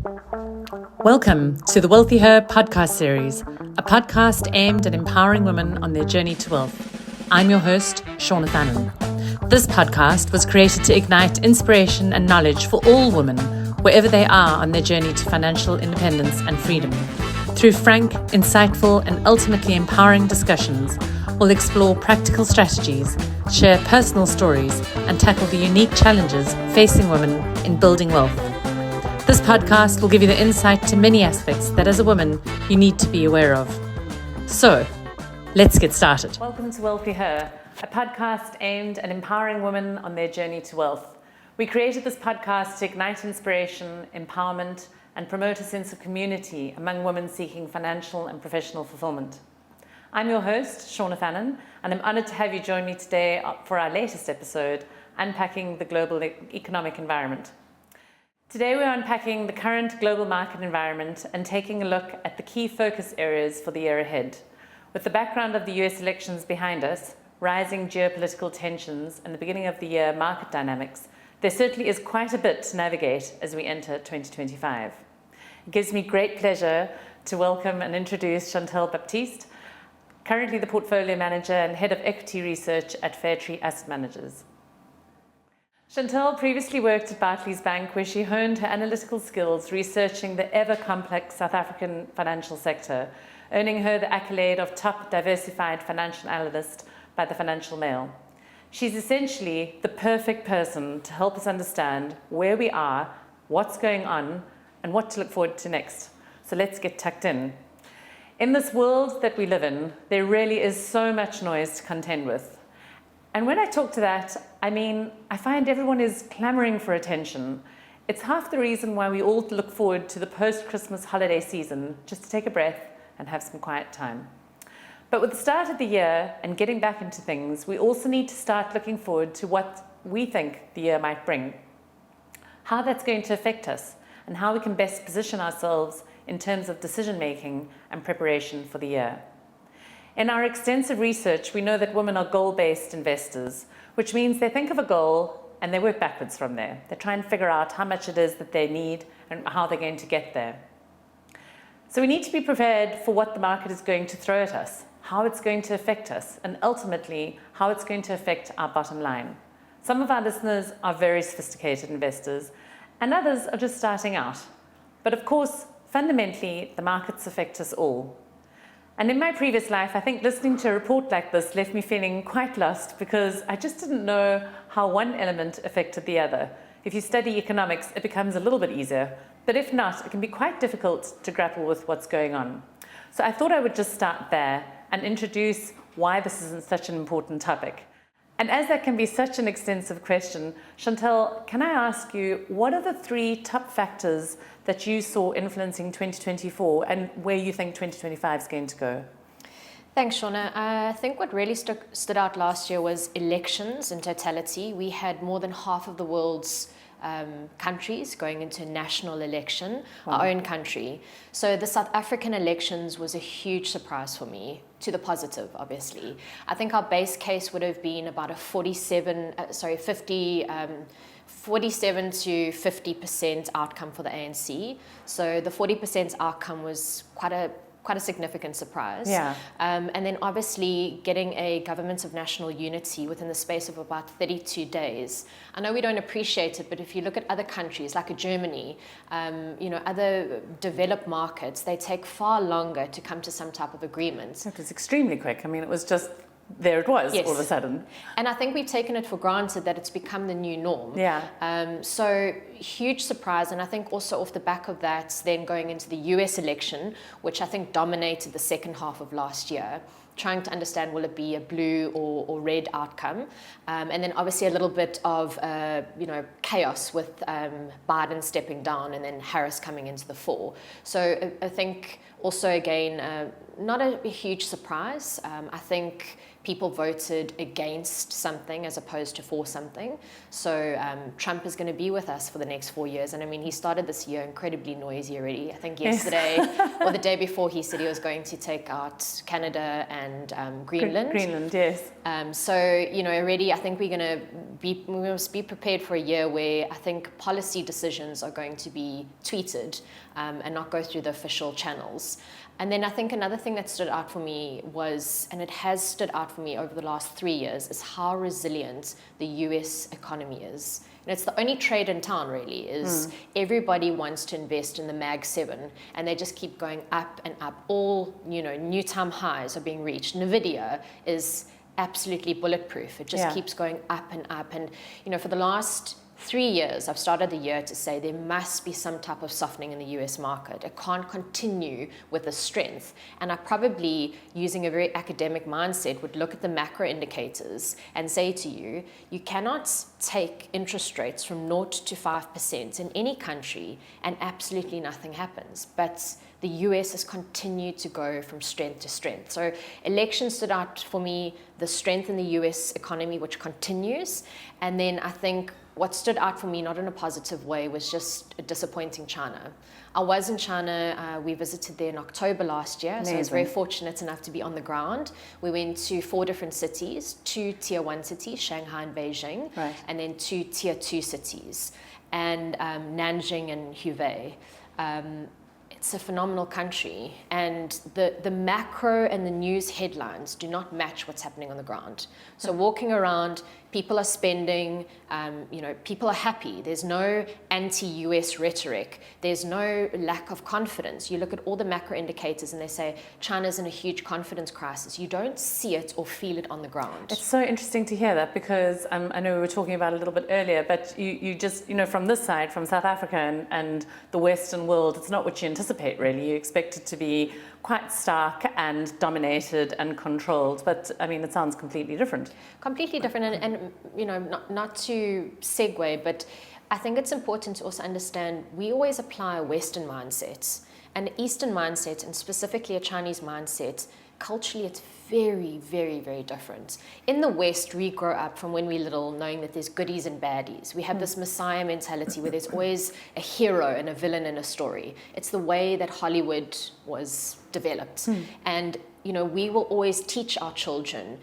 Welcome to the Wealthy Her podcast series, a podcast aimed at empowering women on their journey to wealth. I'm your host, Seanagh. This podcast was created to ignite inspiration and knowledge for all women, wherever they are on their journey to financial independence and freedom. Through frank, insightful, and ultimately empowering discussions, we'll explore practical strategies, share personal stories, and tackle the unique challenges facing women in building wealth. This podcast will give you the insight to many aspects that as a woman you need to be aware of. So, let's get started. Welcome to Wealthy Her, a podcast aimed at empowering women on their journey to wealth. We created this podcast to ignite inspiration, empowerment, and promote a sense of community among women seeking financial and professional fulfillment. I'm your host, Seanagh, and I'm honoured to have you join me today for our latest episode, Unpacking the Global Economic Environment. Today we're unpacking the current global market environment and taking a look at the key focus areas for the year ahead. With the background of the US elections behind us, rising geopolitical tensions and the beginning of the year market dynamics, there certainly is quite a bit to navigate as we enter 2025. It gives me great pleasure to welcome and introduce Chantelle Baptiste, currently the Portfolio Manager and Head of Equity Research at Fairtree Asset Managers. Chantelle previously worked at Barclays Bank, where she honed her analytical skills researching the ever-complex South African financial sector, earning her the accolade of top diversified financial analyst by the Financial Mail. She's essentially the perfect person to help us understand where we are, what's going on, and what to look forward to next. So let's get tucked in. In this world that we live in, there really is so much noise to contend with. And when I talk to that, I find everyone is clamoring for attention. It's half the reason why we all look forward to the post-Christmas holiday season, just to take a breath and have some quiet time. But with the start of the year and getting back into things, we also need to start looking forward to what we think the year might bring, how that's going to affect us, and how we can best position ourselves in terms of decision-making and preparation for the year. In our extensive research, we know that women are goal-based investors, which means they think of a goal and they work backwards from there. They try and figure out how much it is that they need and how they're going to get there. So we need to be prepared for what the market is going to throw at us, how it's going to affect us, and ultimately how it's going to affect our bottom line. Some of our listeners are very sophisticated investors, and others are just starting out. But of course, fundamentally, the markets affect us all. And in my previous life, I think listening to a report like this left me feeling quite lost because I just didn't know how one element affected the other. If you study economics, it becomes a little bit easier, but if not, it can be quite difficult to grapple with what's going on. So I thought I would just start there and introduce why this isn't such an important topic. And as that can be such an extensive question, Chantelle, can I ask you, what are the three top factors that you saw influencing 2024 and where you think 2025 is going to go? Thanks, Seanagh. I think what really stood out last year was elections in totality. We had more than half of the world's countries going into a national election, our own country. So the South African elections was a huge surprise for me, to the positive, obviously. I think our base case would have been about a 47 to 50% outcome for the ANC. So the 40% outcome was quite a significant surprise. Yeah. And then obviously getting a government of national unity within the space of about 32 days. I know we don't appreciate it, but if you look at other countries like Germany, other developed markets, they take far longer to come to some type of agreement. It was extremely quick. It was just, there it was, yes, all of a sudden. And I think we've taken it for granted that it's become the new norm. Yeah. So huge surprise. And I think also off the back of that, then going into the US election, which I think dominated the second half of last year, trying to understand, will it be a blue or red outcome? And then obviously a little bit of, chaos with Biden stepping down and then Harris coming into the fore. So I think also, again, not a huge surprise. I think people voted against something as opposed to for something. So Trump is going to be with us for the next 4 years. And he started this year incredibly noisy already. I think yesterday or the day before he said he was going to take out Canada and and Greenland. Greenland, yes. So, already I think we must be prepared for a year where I think policy decisions are going to be tweeted and not go through the official channels. And then I think another thing that stood out for me was, and it has stood out for me over the last 3 years, is how resilient the US economy is. It's the only trade in town, really, is everybody wants to invest in the Mag 7, and they just keep going up and up. All, new time highs are being reached. NVIDIA is absolutely bulletproof. It just keeps going up and up. And, for the last 3 years, I've started the year to say there must be some type of softening in the US market. It can't continue with the strength. And I probably, using a very academic mindset, would look at the macro indicators and say to you, you cannot take interest rates from 0 to 5% in any country and absolutely nothing happens. But the US has continued to go from strength to strength. So elections stood out for me, the strength in the US economy, which continues. And then I think what stood out for me, not in a positive way, was just a disappointing China. I was in China, we visited there in October last year, so I was very fortunate enough to be on the ground. We went to 4 different cities, 2 tier 1 cities, Shanghai and Beijing, and then 2 tier 2 cities, and Nanjing and Hubei. It's a phenomenal country, and the macro and the news headlines do not match what's happening on the ground. So walking around, people are spending, people are happy. There's no anti-US rhetoric. There's no lack of confidence. You look at all the macro indicators and they say China's in a huge confidence crisis. You don't see it or feel it on the ground. It's so interesting to hear that, because I know we were talking about it a little bit earlier, but you just, from this side, from South Africa and the Western world, it's not what you anticipate, really. You expect it to be quite stark and dominated and controlled, but it sounds completely different. Completely different, and not to segue, but I think it's important to also understand we always apply a Western mindset, an Eastern mindset, and specifically a Chinese mindset. Culturally, it's very, very, very different. In the West, we grow up from when we're little knowing that there's goodies and baddies. We have this messiah mentality where there's always a hero and a villain in a story. It's the way that Hollywood was developed. And we will always teach our children,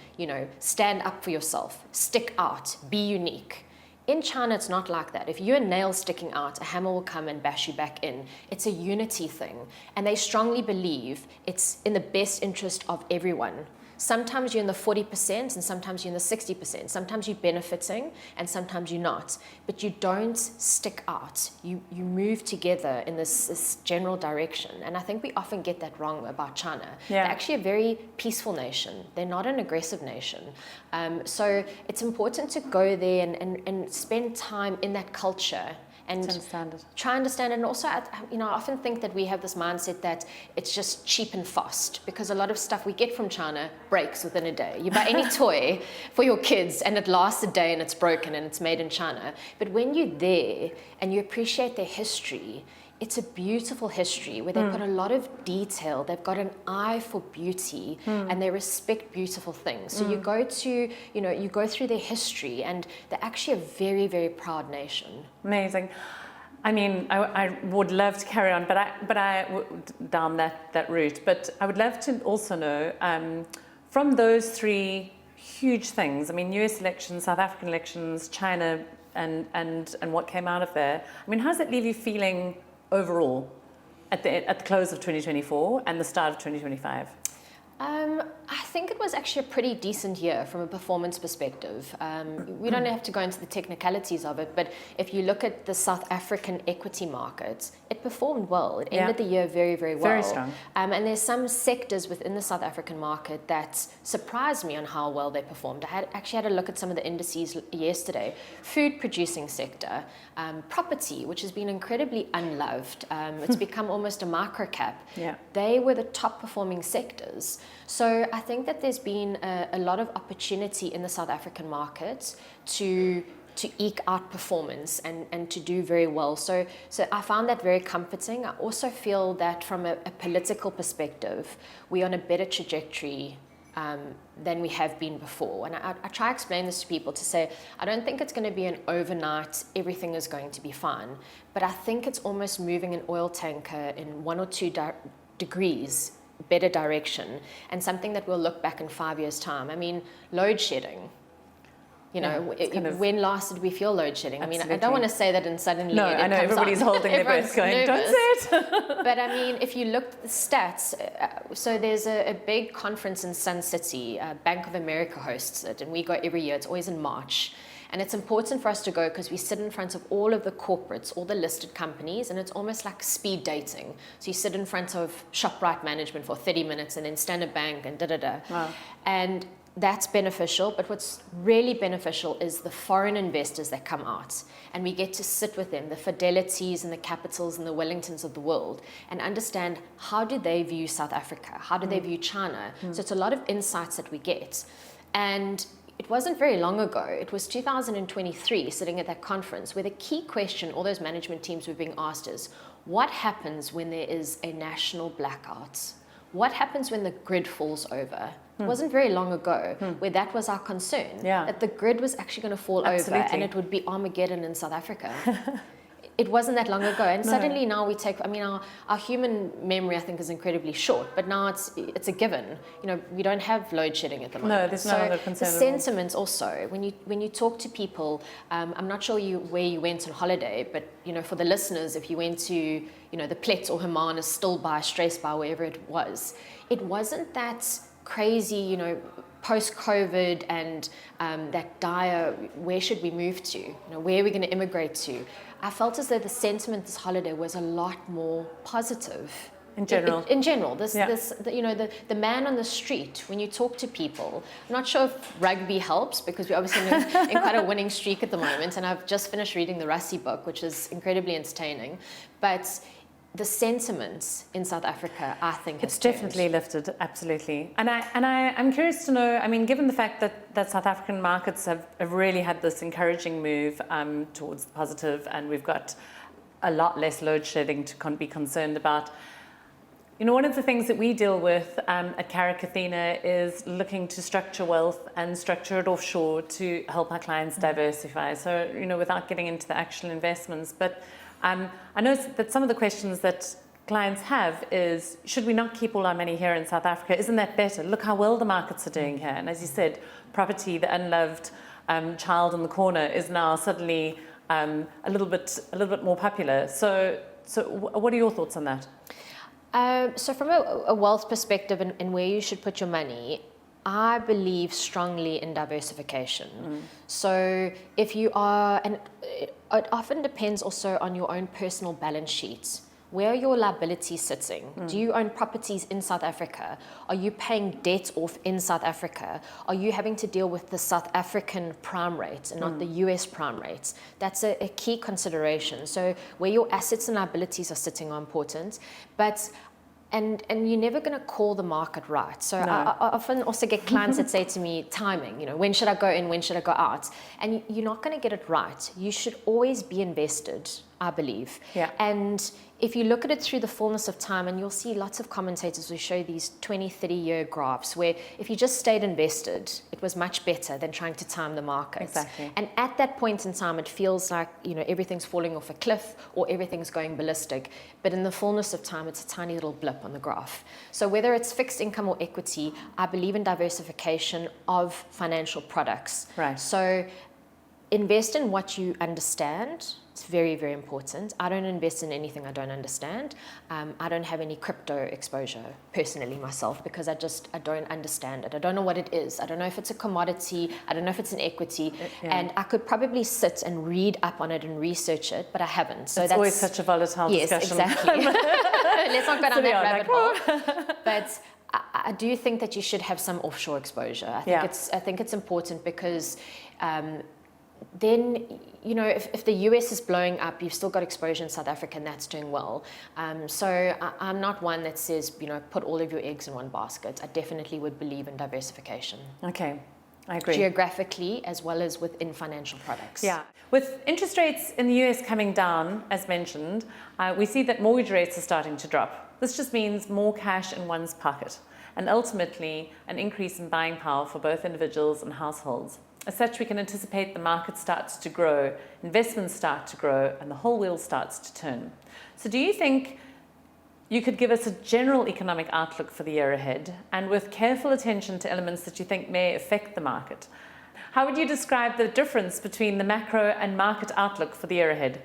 stand up for yourself, stick out, be unique. In China, it's not like that. If you're a nail sticking out, a hammer will come and bash you back in. It's a unity thing. And they strongly believe it's in the best interest of everyone. Sometimes you're in the 40% and sometimes you're in the 60%. Sometimes you're benefiting and sometimes you're not. But you don't stick out. You move together in this general direction. And I think we often get that wrong about China. They're actually a very peaceful nation. They're not an aggressive nation. So it's important to go there and spend time in that culture and try to understand it. And also, I often think that we have this mindset that it's just cheap and fast, because a lot of stuff we get from China breaks within a day. You buy any toy for your kids and it lasts a day and it's broken and it's made in China. But when you're there and you appreciate their history, it's a beautiful history where they've got a lot of detail, they've got an eye for beauty, and they respect beautiful things. So you go to, you go through their history, and they're actually a very, very proud nation. Amazing. I would love to carry on, but I down that route. But I would love to also know, from those 3 huge things, US elections, South African elections, China, and what came out of there, how does it leave you feeling overall at the close of 2024 and the start of 2025? I think it was actually a pretty decent year from a performance perspective. We don't have to go into the technicalities of it, but if you look at the South African equity market, it performed well. It ended the year very, very well. Very strong. And there's some sectors within the South African market that surprised me on how well they performed. I actually had a look at some of the indices yesterday. Food producing sector, property, which has been incredibly unloved. It's become almost a micro cap. They were the top performing sectors. So I think that there's been a lot of opportunity in the South African market to eke out performance and to do very well. So I found that very comforting. I also feel that from a political perspective, we're on a better trajectory than we have been before. And I try to explain this to people to say, I don't think it's going to be an overnight, everything is going to be fine. But I think it's almost moving an oil tanker in 1 or 2 degrees better direction and something that we'll look back in 5 years' time. I mean, load shedding. When last did we feel load shedding? Absolutely. I mean, I don't want to say that and suddenly no, it I know comes everybody's on. holding their breath going, nervous. don't say it. But I mean, if you look at the stats, so there's a big conference in Sun City, Bank of America hosts it, and we go every year. It's always in March. And it's important for us to go because we sit in front of all of the corporates, all the listed companies, and it's almost like speed dating. So you sit in front of ShopRite management for 30 minutes and then Standard Bank and da-da-da. Wow. And that's beneficial, but what's really beneficial is the foreign investors that come out, and we get to sit with them, the Fidelities and the Capitals and the Wellingtons of the world, and understand how do they view South Africa, how do they view China. So it's a lot of insights that we get. And it wasn't very long ago, it was 2023, sitting at that conference, where the key question all those management teams were being asked is, what happens when there is a national blackout? What happens when the grid falls over? It wasn't very long ago where that was our concern, that the grid was actually going to fall over and it would be Armageddon in South Africa. It wasn't that long ago, and suddenly now we take, I mean, our human memory, I think, is incredibly short, but now it's a given. We don't have load shedding at the moment. No, there's no other concern. The sentiments also, when you talk to people, I'm not sure where you went on holiday, but, for the listeners, if you went to, the Plet or Hermanus, Stilbaai, Streesbaai, wherever it wasn't that crazy, post-COVID and that dire, where should we move to? Where are we going to immigrate to? I felt as though the sentiment this holiday was a lot more positive. In general? In general. The man on the street, when you talk to people, I'm not sure if rugby helps because we're obviously in quite a winning streak at the moment, and I've just finished reading the Rassie book, which is incredibly entertaining. But the sentiment in South Africa, I think, it's definitely lifted, absolutely. And I'm curious to know, I mean, given the fact that South African markets have really had this encouraging move towards the positive, and we've got a lot less load shedding to be concerned about. One of the things that we deal with at Carrick Athena is looking to structure wealth and structure it offshore to help our clients diversify. So, without getting into the actual investments, but I know that some of the questions that clients have is, should we not keep all our money here in South Africa? Isn't that better? Look how well the markets are doing here. And as you said, property, the unloved child in the corner, is now suddenly a little bit more popular. So what are your thoughts on that? So from a wealth perspective and where you should put your money, I believe strongly in diversification. So if you are, and it often depends also on your own personal balance sheets. Where are your liabilities sitting? Do you own properties in South Africa? Are you paying debt off in South Africa? Are you having to deal with the South African prime rates and not the US prime rates? That's a key consideration. So where your assets and liabilities are sitting are important. And you're never going to call the market right. So no. I often also get clients that say to me, timing, when should I go in, when should I go out? And you're not going to get it right. You should always be invested, I believe. Yeah. And if you look at it through the fullness of time, and you'll see lots of commentators who show these 20, 30-year graphs where if you just stayed invested, it was much better than trying to time the markets. Exactly. And at that point in time, it feels like, everything's falling off a cliff or everything's going ballistic. But in the fullness of time, it's a tiny little blip on the graph. So whether it's fixed income or equity, I believe in diversification of financial products. Right. So invest in what you understand. It's very, very important. I don't invest in anything I don't understand. I don't have any crypto exposure personally myself because I don't understand it. I don't know what it is. I don't know if it's a commodity. I don't know if it's an equity. And I could probably sit and read up on it and research it, but I haven't. So that's always such a volatile discussion. Yes, exactly. Let's not go down that rabbit hole. But I do think that you should have some offshore exposure. I think it's important because then, if the US is blowing up, you've still got exposure in South Africa and that's doing well. So I'm not one that says, put all of your eggs in one basket. I definitely would believe in diversification. Okay, I agree. Geographically as well as within financial products. Yeah. With interest rates in the US coming down, as mentioned, we see that mortgage rates are starting to drop. This just means more cash in one's pocket and ultimately an increase in buying power for both individuals and households. As such, we can anticipate the market starts to grow, investments start to grow, and the whole wheel starts to turn. So do you think you could give us a general economic outlook for the year ahead, and with careful attention to elements that you think may affect the market. How would you describe the difference between the macro and market outlook for the year ahead?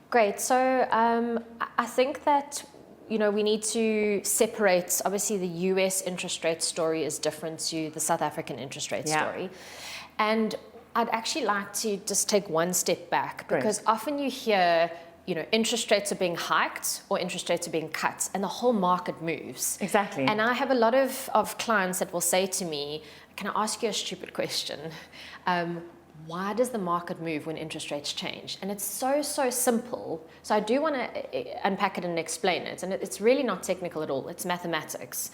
Great. So I think that we need to separate. Obviously, the US interest rate story is different to the South African interest rate story. And I'd actually like to just take one step back, because often you hear, interest rates are being hiked or interest rates are being cut, and the whole market moves. Exactly. And I have a lot of clients that will say to me, can I ask you a stupid question? Why does the market move when interest rates change? And it's so simple. So I do want to unpack it and explain it. And it's really not technical at all. It's mathematics.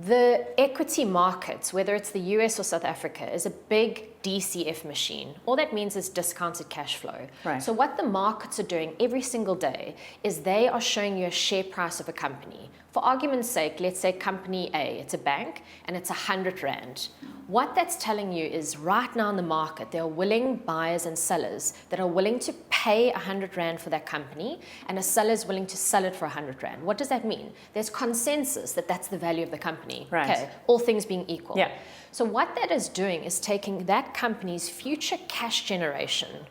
The equity markets, whether it's the US or South Africa, is a big DCF machine. All that means is discounted cash flow. Right. So what the markets are doing every single day is they are showing you a share price of a company. For argument's sake, let's say company A, it's a bank, and it's 100 Rand. What that's telling you is right now in the market, there are willing buyers and sellers that are willing to pay 100 Rand for that company, and a seller is willing to sell it for 100 Rand. What does that mean? There's consensus that that's the value of the company. Right. Okay, all things being equal. Yeah. So what that is doing is taking that company's future cash generation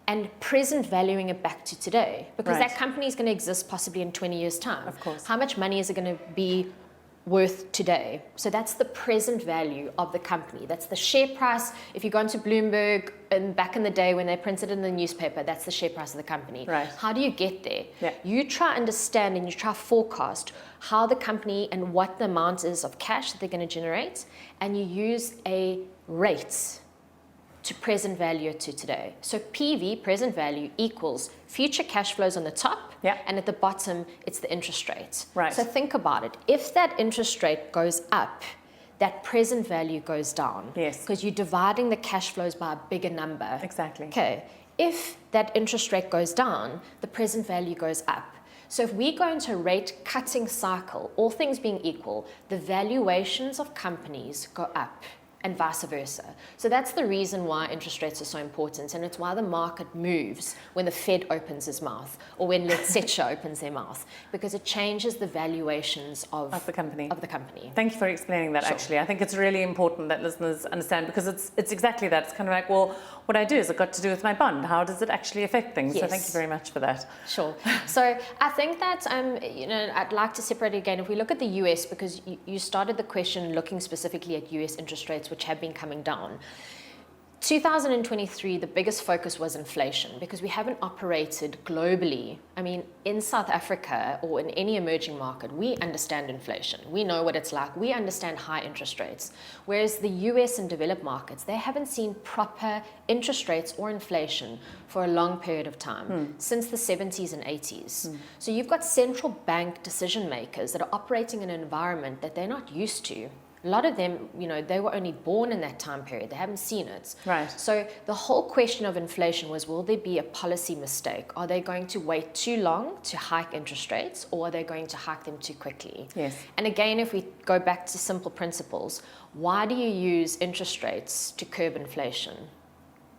and present valuing it back to today, because that company is going to exist possibly in 20 years' time. Of course. How much money is it going to be worth today? So that's the present value of the company. That's the share price. If you go into Bloomberg, and back in the day when they printed it in the newspaper, that's the share price of the company. Right. How do you get there? Yeah. You try understand and you try forecast how the company and what the amount is of cash that they're going to generate, and you use a rate to present value to today. So PV, present value, equals future cash flows on the top, and at the bottom, it's the interest rate. Right. So think about it. If that interest rate goes up, that present value goes down. Yes. Because you're dividing the cash flows by a bigger number. Exactly. Okay. If that interest rate goes down, the present value goes up. So if we go into a rate cutting cycle, all things being equal, the valuations of companies go up, and vice versa. So that's the reason why interest rates are so important, and it's why the market moves when the Fed opens his mouth, or when Letsetcha opens their mouth, because it changes the valuations of the company. Thank you for explaining that. Actually, I think it's really important that listeners understand, because it's exactly that. It's kind of like, well, what I do is it got to do with my bond. How does it actually affect things? Yes. So thank you very much for that. Sure. So I think that I'd like to separate it again. If we look at the US, because you started the question looking specifically at US interest rates, which have been coming down. 2023, the biggest focus was inflation, because we haven't operated globally. I mean, in South Africa or in any emerging market, we understand inflation. We know what it's like. We understand high interest rates. Whereas the US and developed markets, they haven't seen proper interest rates or inflation for a long period of time, since the 70s and 80s. So you've got central bank decision makers that are operating in an environment that they're not used to. A lot of them, they were only born in that time period. They haven't seen it. Right. So the whole question of inflation was, will there be a policy mistake? Are they going to wait too long to hike interest rates, or are they going to hike them too quickly? Yes. And again, if we go back to simple principles, why do you use interest rates to curb inflation?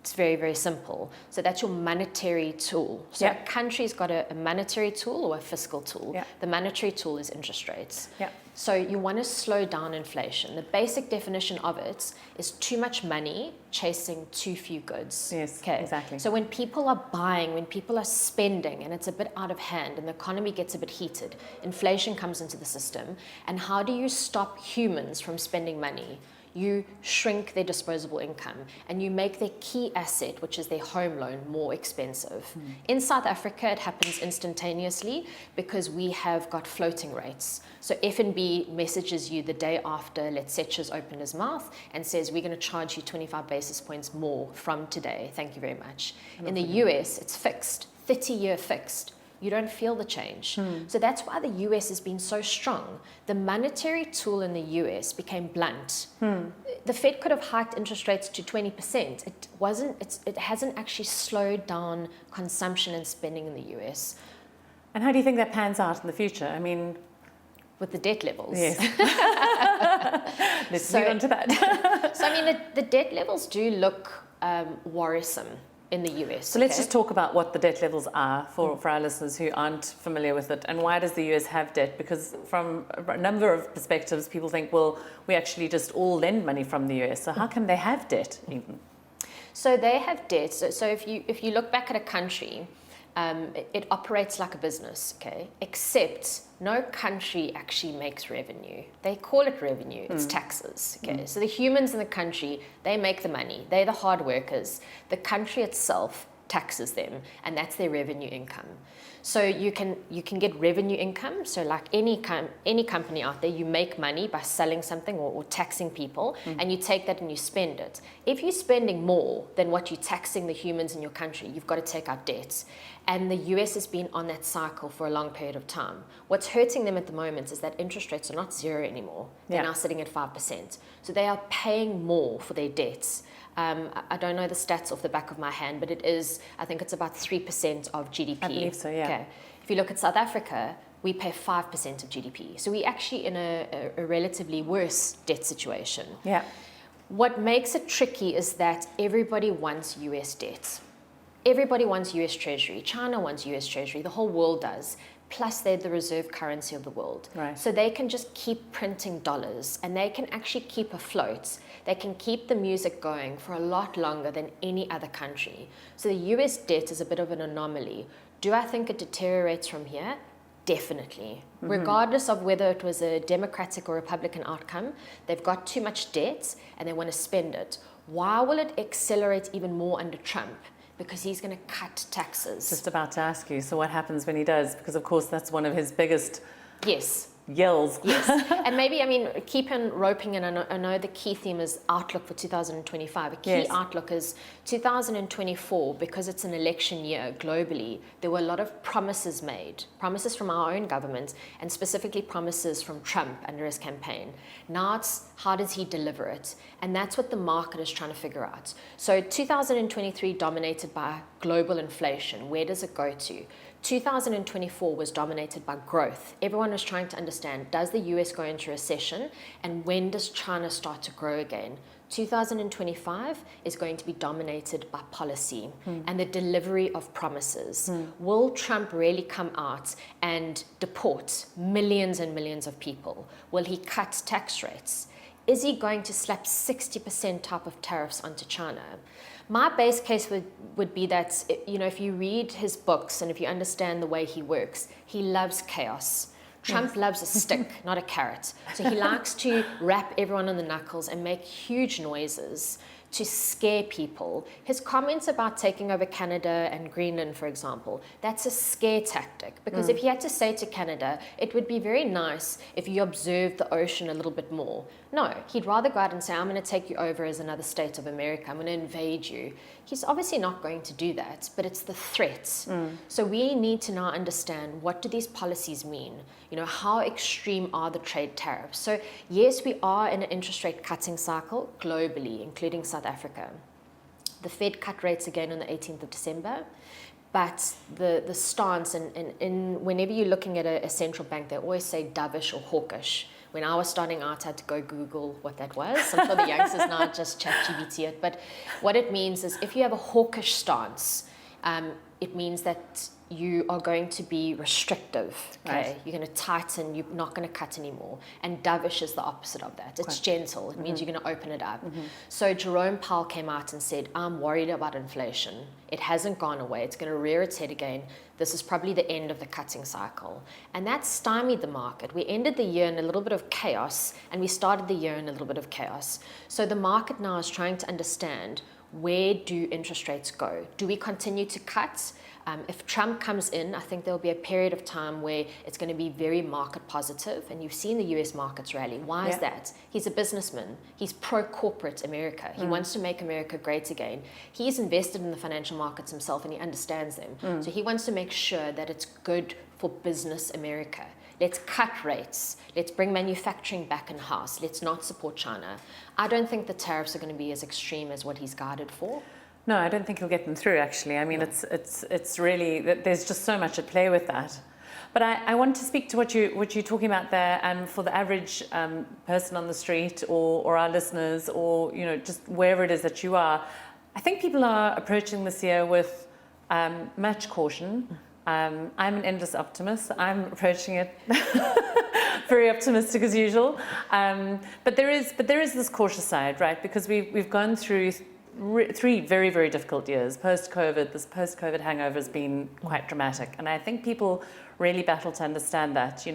It's very, very simple. So that's your monetary tool. So a country's got a monetary tool or a fiscal tool. Yeah. The monetary tool is interest rates. Yeah. So you want to slow down inflation. The basic definition of it is too much money chasing too few goods. Yes, okay? exactly. So when people are buying, when people are spending, and it's a bit out of hand and the economy gets a bit heated, inflation comes into the system. And how do you stop humans from spending money? You shrink their disposable income, and you make their key asset, which is their home loan, more expensive. In South Africa, it happens instantaneously because we have got floating rates. So FNB messages you the day after Letsetcha's opened his mouth and says, we're going to charge you 25 basis points more from today. Thank you very much. In the US, it's fixed, 30-year fixed. You don't feel the change. So that's why the US has been so strong. The monetary tool in the US became blunt. The Fed could have hiked interest rates to 20%. It hasn't actually slowed down consumption and spending in the US. And how do you think that pans out in the future? I mean, with the debt levels. Yes. Let's move on to that. So I mean, the debt levels do look worrisome. in the US. So let's just talk about what the debt levels are for our listeners who aren't familiar with it. And why does the US have debt? Because from a number of perspectives, people think, well, we actually just all lend money from the US. So how can they have debt even? So they have debt. So if you look back at a country, it operates like a business, okay? Except no country actually makes revenue. They call it revenue, it's taxes, okay? So the humans in the country, they make the money. They're the hard workers. The country itself taxes them, and that's their revenue income. So you can get revenue income. So like any company out there, you make money by selling something or taxing people, and you take that and you spend it. If you're spending more than what you're taxing the humans in your country, you've got to take out debts. And the US has been on that cycle for a long period of time. What's hurting them at the moment is that interest rates are not zero anymore. They're now sitting at 5%. So they are paying more for their debts. I don't know the stats off the back of my hand, but I think it's about 3% of GDP. I believe so, yeah. Okay. If you look at South Africa, we pay 5% of GDP. So we're actually in a relatively worse debt situation. Yeah. What makes it tricky is that everybody wants US debt. Everybody wants US Treasury. China wants US Treasury. The whole world does. Plus, they're the reserve currency of the world. Right. So they can just keep printing dollars, and they can actually keep afloat. They can keep the music going for a lot longer than any other country. So the US debt is a bit of an anomaly. Do I think it deteriorates from here? Definitely. Regardless of whether it was a Democratic or Republican outcome, they've got too much debt and they want to spend it. Why will it accelerate even more under Trump? Because he's going to cut taxes. Just about to ask you, so what happens when he does? Because of course that's one of his biggest yells. Yes. And maybe, keep on roping in. I know the key theme is outlook for 2025. A key outlook is 2024, because it's an election year globally. There were a lot of promises made, promises from our own government, and specifically promises from Trump under his campaign. Now it's how does he deliver it? And that's what the market is trying to figure out. So 2023 dominated by global inflation. Where does it go to? 2024 was dominated by growth. Everyone was trying to understand, does the US go into recession, and when does China start to grow again? 2025 is going to be dominated by policy and the delivery of promises. Will Trump really come out and deport millions and millions of people? Will he cut tax rates? Is he going to slap 60% type of tariffs onto China? My base case would be that, if you read his books and if you understand the way he works, he loves chaos. Trump loves a stick, not a carrot. So he likes to wrap everyone on the knuckles and make huge noises to scare people. His comments about taking over Canada and Greenland, for example, that's a scare tactic. Because if he had to say to Canada, it would be very nice if you observed the ocean a little bit more. No, he'd rather go out and say, I'm going to take you over as another state of America. I'm going to invade you. He's obviously not going to do that, but it's the threat. So we need to now understand, what do these policies mean? How extreme are the trade tariffs? So yes, we are in an interest rate cutting cycle globally, including South Africa. The Fed cut rates again on the 18th of December. But the stance, and whenever you're looking at a central bank, they always say dovish or hawkish. When I was starting out, I had to go Google what that was. I'm sure the youngsters now just ChatGPT it. But what it means is, if you have a hawkish stance, it means that you are going to be restrictive, okay? Right. You're going to tighten, you're not going to cut anymore. And dovish is the opposite of that. It's gentle. It means you're going to open it up. So Jerome Powell came out and said, I'm worried about inflation. It hasn't gone away. It's going to rear its head again. This is probably the end of the cutting cycle. And that stymied the market. We ended the year in a little bit of chaos, and we started the year in a little bit of chaos. So the market now is trying to understand, where do interest rates go? Do we continue to cut? If Trump comes in, I think there'll be a period of time where it's going to be very market positive, and you've seen the US markets rally. Why is that? He's a businessman. He's pro-corporate America. He wants to make America great again. He's invested in the financial markets himself, and he understands them. So he wants to make sure that it's good for business America. Let's cut rates. Let's bring manufacturing back in-house. Let's not support China. I don't think the tariffs are going to be as extreme as what he's guided for. No, I don't think he'll get them through, actually. I mean, it's really, there's just so much at play with that. But I want to speak to what you're talking about there, for the average person on the street, or our listeners, or just wherever it is that you are. I think people are approaching this year with much caution. I'm an endless optimist. I'm approaching it very optimistic as usual. But there is this cautious side, right? Because we've gone through three very, very difficult years post-COVID. This post-COVID hangover has been quite dramatic, and I think people really battle to understand that.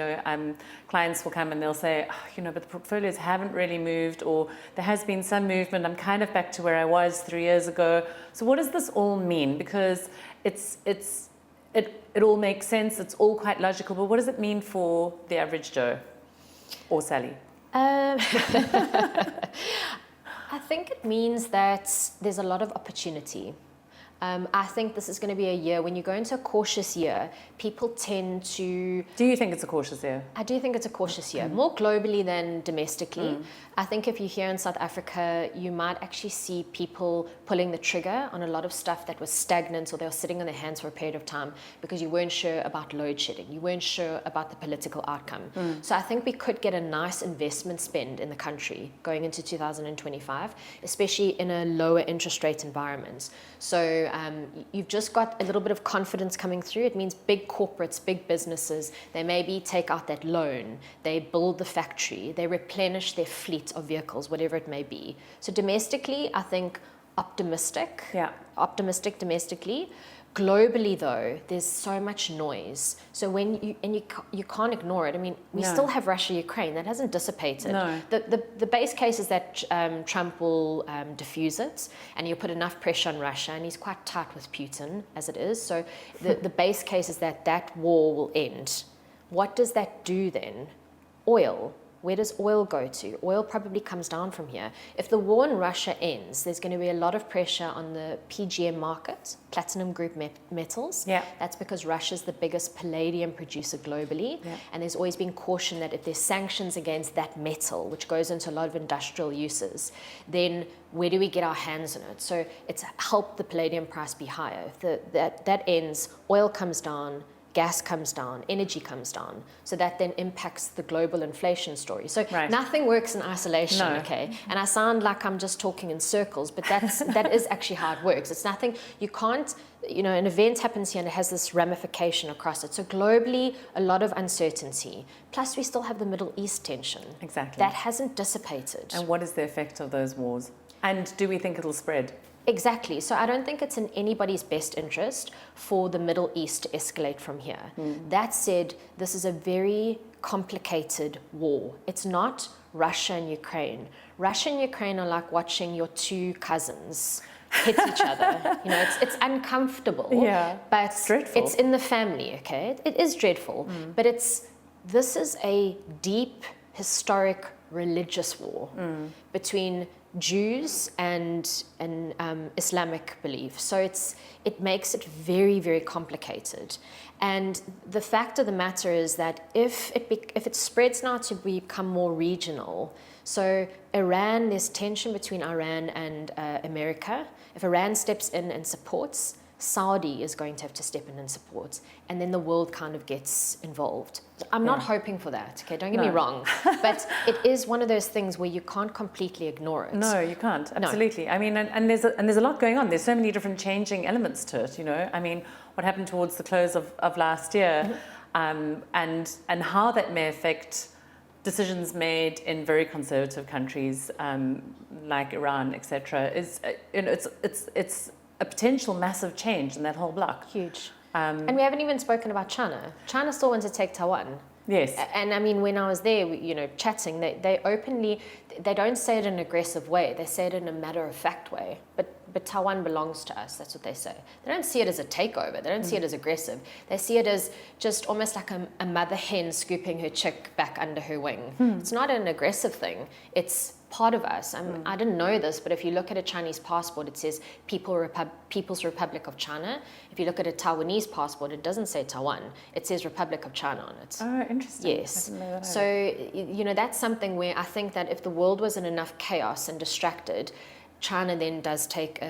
Clients will come and they'll say, but the portfolios haven't really moved, or there has been some movement. I'm kind of back to where I was 3 years ago. So what does this all mean? Because it all makes sense. It's all quite logical. But what does it mean for the average Joe or Sally? I think it means that there's a lot of opportunity. I think this is going to be a year, when you go into a cautious year, people tend to... Do you think it's a cautious year? I do think it's a cautious year, more globally than domestically. I think if you're here in South Africa, you might actually see people pulling the trigger on a lot of stuff that was stagnant, or they were sitting on their hands for a period of time because you weren't sure about load shedding, you weren't sure about the political outcome. So I think we could get a nice investment spend in the country going into 2025, especially in a lower interest rate environment. So you've just got a little bit of confidence coming through. It means big corporates, big businesses, they maybe take out that loan, they build the factory, they replenish their fleet of vehicles, whatever it may be. So domestically, I think optimistic domestically. Globally, though, there's so much noise. So when you can't ignore it. I mean, we still have Russia, Ukraine. That hasn't dissipated. No. The base case is that Trump will diffuse it, and he'll put enough pressure on Russia, and he's quite tight with Putin as it is. So the base case is that war will end. What does that do then? Oil. Where does oil go to? Oil probably comes down from here. If the war in Russia ends, there's going to be a lot of pressure on the PGM market, platinum group metals. Yeah. That's because Russia's the biggest palladium producer globally. Yeah. And there's always been caution that if there's sanctions against that metal, which goes into a lot of industrial uses, then where do we get our hands on it? So it's helped the palladium price be higher. If that ends, oil comes down, gas comes down, energy comes down. So that then impacts the global inflation story. So nothing works in isolation, okay? And I sound like I'm just talking in circles, but that is actually how it works. It's nothing, you can't, an event happens here and it has this ramification across it. So globally, a lot of uncertainty. Plus we still have the Middle East tension. Exactly. That hasn't dissipated. And what is the effect of those wars? And do we think it'll spread? Exactly. So I don't think it's in anybody's best interest for the Middle East to escalate from here. That said, this is a very complicated war. It's not Russia and Ukraine. Russia and Ukraine are like watching your two cousins hit each other. It's uncomfortable. Yeah, but it's dreadful. It's in the family, okay? It is dreadful. But this is a deep, historic, religious war between Jews and Islamic belief. So it makes it very, very complicated. And the fact of the matter is that if it spreads now to become more regional, so Iran, there's tension between Iran and America. If Iran steps in and supports, Saudi is going to have to step in and support, and then the world kind of gets involved. I'm not hoping for that, okay? Don't get me wrong, but it is one of those things where you can't completely ignore it. No, you can't. Absolutely. No. I mean, and there's a lot going on. There's so many different changing elements to it. I mean, what happened towards the close of last year, and how that may affect decisions made in very conservative countries like Iran, etc. Is it's a potential massive change in that whole block. Huge. And we haven't even spoken about China. China still wants to take Taiwan. Yes. And I mean, when I was there, chatting, they openly, they don't say it in an aggressive way. They say it in a matter-of-fact way. But Taiwan belongs to us. That's what they say. They don't see it as a takeover. They don't see it as aggressive. They see it as just almost like a mother hen scooping her chick back under her wing. It's not an aggressive thing. It's part of us. I didn't know this, but if you look at a Chinese passport, it says People's Republic of China. If you look at a Taiwanese passport, it doesn't say Taiwan. It says Republic of China on it. Oh, interesting. Yes. I didn't know that. So, that's something where I think that if the world was in enough chaos and distracted, China then does take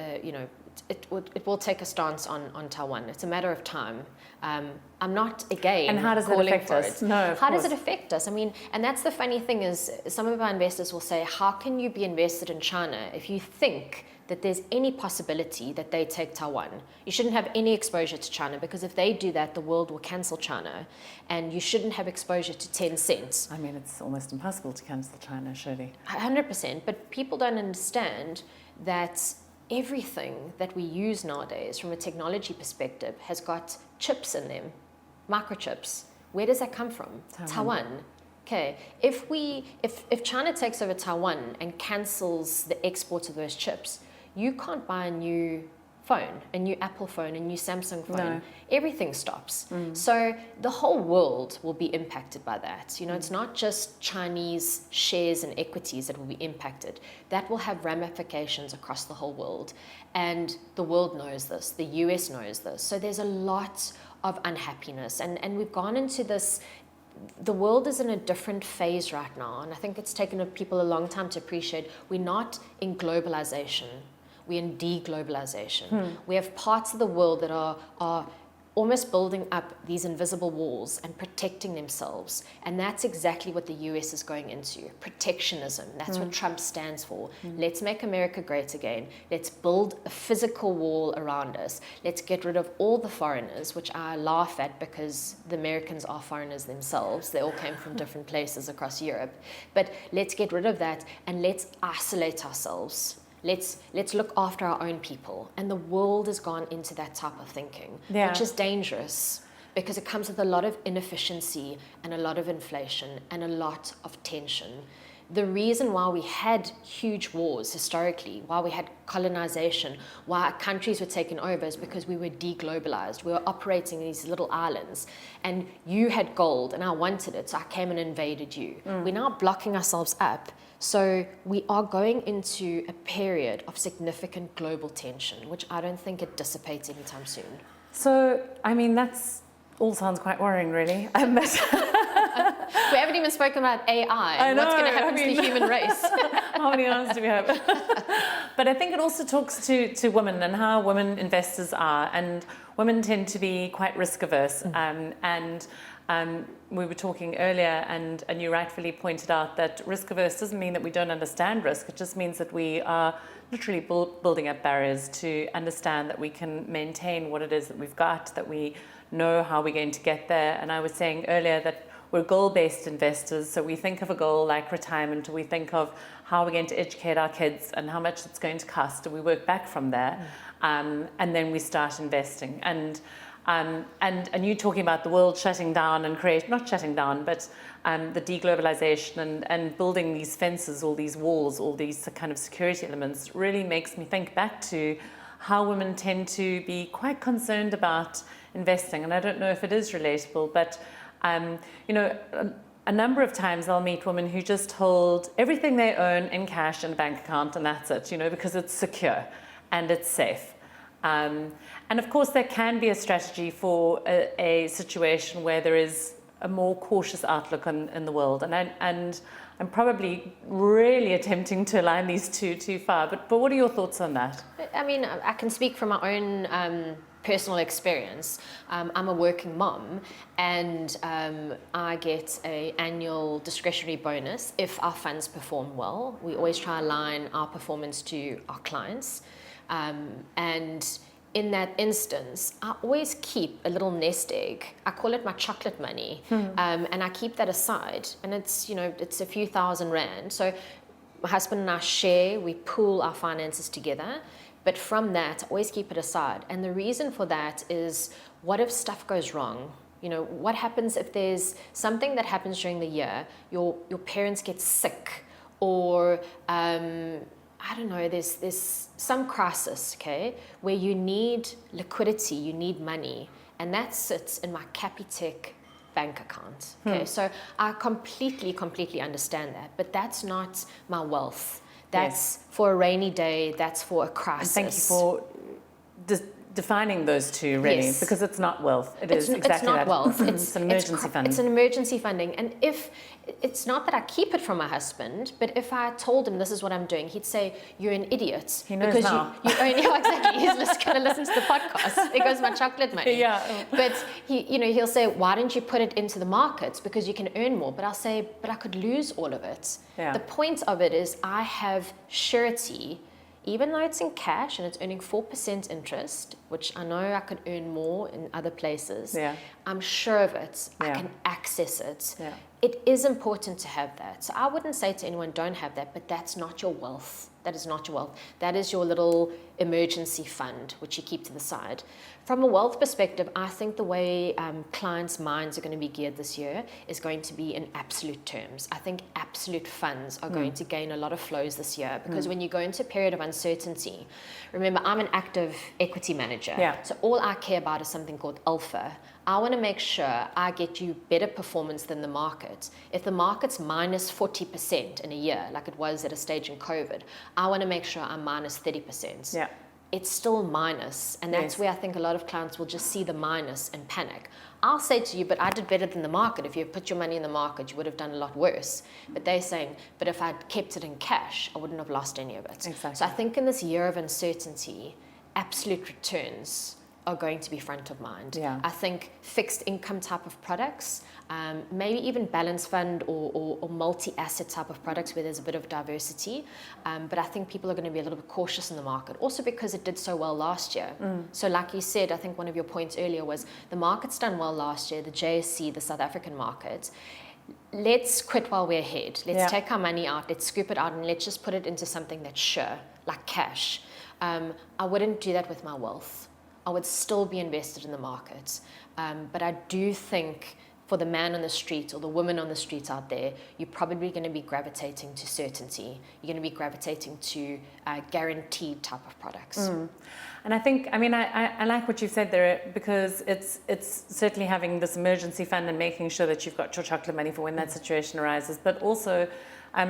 it will take a stance on Taiwan. It's a matter of time. I'm not, again, and how does it calling affect for us? it. No, of How course. does it affect us? I mean, and that's the funny thing is, some of our investors will say, how can you be invested in China if you think that there's any possibility that they take Taiwan? You shouldn't have any exposure to China, because if they do that, the world will cancel China, and you shouldn't have exposure to 10 cents. I mean, it's almost impossible to cancel China, surely. 100%, but people don't understand that everything that we use nowadays from a technology perspective has got chips in them, microchips. Where does that come from? Taiwan. Okay, if China takes over Taiwan and cancels the exports of those chips, you can't buy a new phone, a new Apple phone, a new Samsung phone. No. Everything stops. So the whole world will be impacted by that. You know, it's not just Chinese shares and equities that will be impacted. That will have ramifications across the whole world. And the world knows this. The US knows this. So there's a lot of unhappiness. And we've gone into this. The world is in a different phase right now, and I think it's taken people a long time to appreciate. We're not in globalization. We're in deglobalization. We have parts of the world that are almost building up these invisible walls and protecting themselves. And that's exactly what the US is going into. Protectionism. That's what Trump stands for. Let's make America great again. Let's build a physical wall around us. Let's get rid of all the foreigners, which I laugh at because the Americans are foreigners themselves. They all came from different places across Europe. But let's get rid of that, and let's isolate ourselves. Let's look after our own people. And the world has gone into that type of thinking, which is dangerous, because it comes with a lot of inefficiency and a lot of inflation and a lot of tension. The reason why we had huge wars historically, why we had colonization, why countries were taken over, is because we were deglobalized. We were operating in these little islands, and you had gold and I wanted it, so I came and invaded you. We're now blocking ourselves up. So we are going into a period of significant global tension, which I don't think it dissipates anytime soon. So, I mean, that's all sounds quite worrying, really. We haven't even spoken about AI and what's going to happen to the human race. How many hours do we have? But I think it also talks to women and how women investors are. And women tend to be quite risk averse. We were talking earlier, and you rightfully pointed out that risk averse doesn't mean that we don't understand risk. It just means that we are literally building up barriers to understand that we can maintain what it is that we've got, that we know how we're going to get there. And I was saying earlier that we're goal-based investors, so we think of a goal like retirement, we think of how we're going to educate our kids and how much it's going to cost, and we work back from there, and then we start investing. And you talking about the world shutting down and not shutting down, but the deglobalization and building these fences, all these walls, all these kind of security elements really makes me think back to how women tend to be quite concerned about investing. And I don't know if it is relatable, but a number of times I'll meet women who just hold everything they own in cash in a bank account, and that's it, because it's secure and it's safe. And of course, there can be a strategy for a situation where there is a more cautious outlook in the world. And I'm probably really attempting to align these two too far. But what are your thoughts on that? I mean, I can speak from my own personal experience. I'm a working mom, and I get an annual discretionary bonus if our funds perform well. We always try to align our performance to our clients. And in that instance, I always keep a little nest egg. I call it my chocolate money. And I keep that aside. And it's a few $1,000. So my husband and I share, we pool our finances together. But from that, I always keep it aside. And the reason for that is, what if stuff goes wrong? What happens if there's something that happens during the year, your parents get sick, or I don't know, there's some crisis, okay, where you need liquidity, you need money, and that sits in my Capitec bank account, okay? So I completely understand that, but that's not my wealth. That's for a rainy day, that's for a crisis. And thank you for defining those two really, Yes. because it's not wealth. It's exactly it's not that. wealth. It's an emergency fund. It's an emergency funding. And if it's not that I keep it from my husband, but if I told him this is what I'm doing, he'd say, "You're an idiot." He knows because now. you only exactly. He's going to listen to the podcast. There goes my chocolate money. Yeah. But he'll say, "Why don't you put it into the markets because you can earn more?" But I'll say, "But I could lose all of it." Yeah. The point of it is I have surety. Even though it's in cash and it's earning 4% interest, which I know I could earn more in other places, Yeah. I'm sure of it. I Yeah. can access it. Yeah. It is important to have that. So I wouldn't say to anyone, don't have that, but that's not your wealth. That is not your wealth. That is your little emergency fund, which you keep to the side. From a wealth perspective, I think the way clients' minds are going to be geared this year is going to be in absolute terms. I think absolute funds are going to gain a lot of flows this year because when you go into a period of uncertainty, remember, I'm an active equity manager. Yeah. So all I care about is something called alpha. I want to make sure I get you better performance than the market. If the market's minus 40% in a year, like it was at a stage in COVID, I want to make sure I'm minus 30%. Yeah. It's still minus, and that's Yes. where I think a lot of clients will just see the minus and panic. I'll say to you, but I did better than the market. If you put your money in the market, you would have done a lot worse. But they're saying, but if I'd kept it in cash, I wouldn't have lost any of it. Exactly. So I think in this year of uncertainty, absolute returns are going to be front of mind. Yeah. I think fixed income type of products, maybe even balance fund or multi-asset type of products where there's a bit of diversity. But I think people are going to be a little bit cautious in the market, also because it did so well last year. So like you said, I think one of your points earlier was the market's done well last year, the JSE, the South African market. Let's quit while we're ahead. Let's take our money out, let's scoop it out, and let's just put it into something that's sure, like cash. I wouldn't do that with my wealth. I would still be invested in the market. But I do think for the man on the street or the woman on the street out there, you're probably going to be gravitating to certainty. You're going to be gravitating to guaranteed type of products. And I think, I like what you've said there, because it's certainly having this emergency fund and making sure that you've got your chocolate money for when that situation arises, but also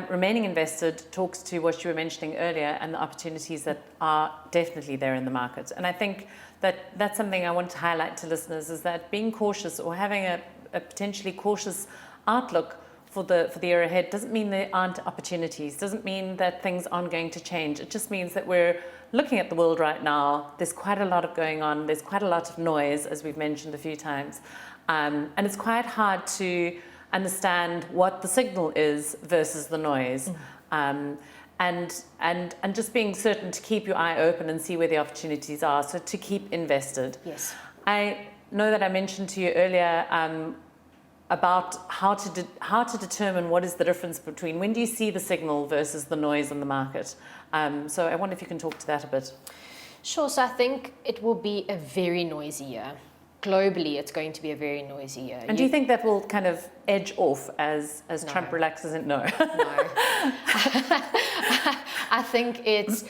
remaining invested talks to what you were mentioning earlier and the opportunities that are definitely there in the market. And I think that's something I want to highlight to listeners, is that being cautious or having a potentially cautious outlook for the year ahead doesn't mean there aren't opportunities, doesn't mean that things aren't going to change. It just means that we're looking at the world right now. There's quite a lot going on. There's quite a lot of noise, as we've mentioned a few times. And it's quite hard to understand what the signal is versus the noise. And just being certain to keep your eye open and see where the opportunities are, so to keep invested. Yes. I know that I mentioned to you earlier about how to determine what is the difference between when do you see the signal versus the noise in the market. So I wonder if you can talk to that a bit. Sure. So I think it will be a very noisy year. Globally, it's going to be a very noisy year. And do you think that will kind of edge off as No. Trump relaxes? No. No. I think it's,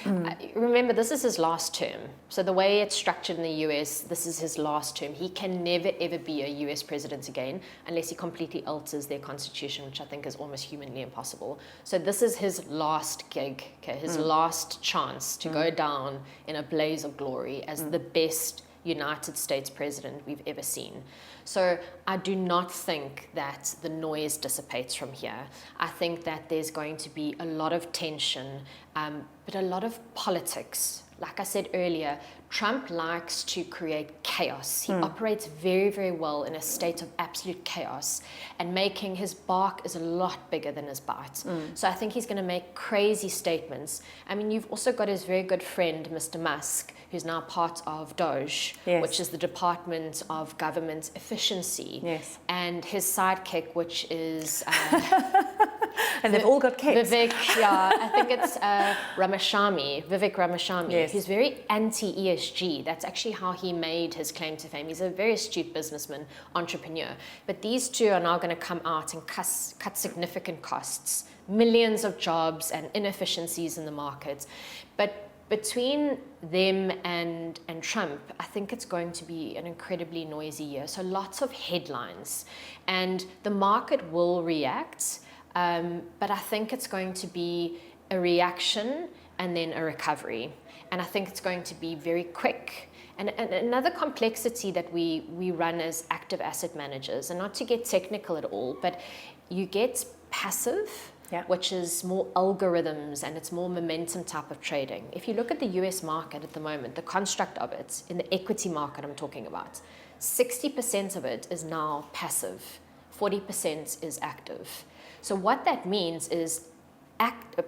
remember, this is his last term. So the way it's structured in the US, this is his last term. He can never, ever be a US president again unless he completely alters their constitution, which I think is almost humanly impossible. So this is his last gig, okay, his last chance to go down in a blaze of glory as the best United States president we've ever seen. So I do not think that the noise dissipates from here. I think that there's going to be a lot of tension, but a lot of politics. Like I said earlier, Trump likes to create chaos. He operates very, very well in a state of absolute chaos, and making his bark is a lot bigger than his bite. So I think he's going to make crazy statements. I mean, you've also got his very good friend, Mr. Musk, who's now part of DOGE, Yes. which is the Department of Government Efficiency, Yes. and his sidekick, which is And they've all got capes. Vivek, yeah, I think it's Vivek Ramaswamy. Yes. He's very anti-ESG. That's actually how he made his claim to fame. He's a very astute businessman, entrepreneur. But these two are now going to come out and cut significant costs, millions of jobs and inefficiencies in the market. But between them and Trump, I think it's going to be an incredibly noisy year. So lots of headlines. And the market will react, but I think it's going to be a reaction and then a recovery. And I think it's going to be very quick. And another complexity that we run as active asset managers, and not to get technical at all, but you get passive, which is more algorithms and it's more momentum type of trading. If you look at the US market at the moment, the construct of it, in the equity market I'm talking about, 60% of it is now passive, 40% is active. So what that means is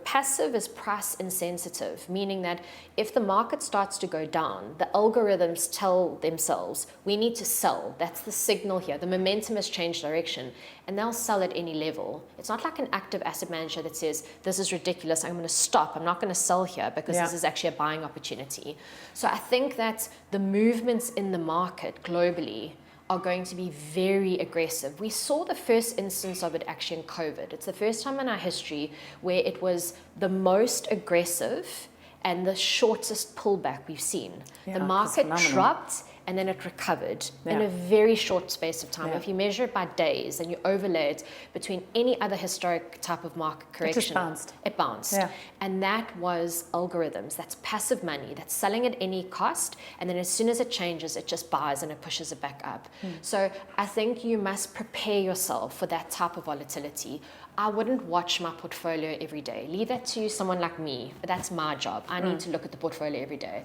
passive is price insensitive, meaning that if the market starts to go down, the algorithms tell themselves, we need to sell. That's the signal here. The momentum has changed direction, and they'll sell at any level. It's not like an active asset manager that says, this is ridiculous, I'm going to stop. I'm not going to sell here because this is actually a buying opportunity. So I think that the movements in the market globally are going to be very aggressive. We saw the first instance of it actually in COVID. It's the first time in our history where it was the most aggressive and the shortest pullback we've seen. The market dropped and then it recovered in a very short space of time. If you measure it by days and you overlay it between any other historic type of market correction, it bounced. And that was algorithms. That's passive money. That's selling at any cost, and then as soon as it changes, it just buys and it pushes it back up. So I think you must prepare yourself for that type of volatility. I wouldn't watch my portfolio every day. Leave that to someone like me. That's my job. I need to look at the portfolio every day.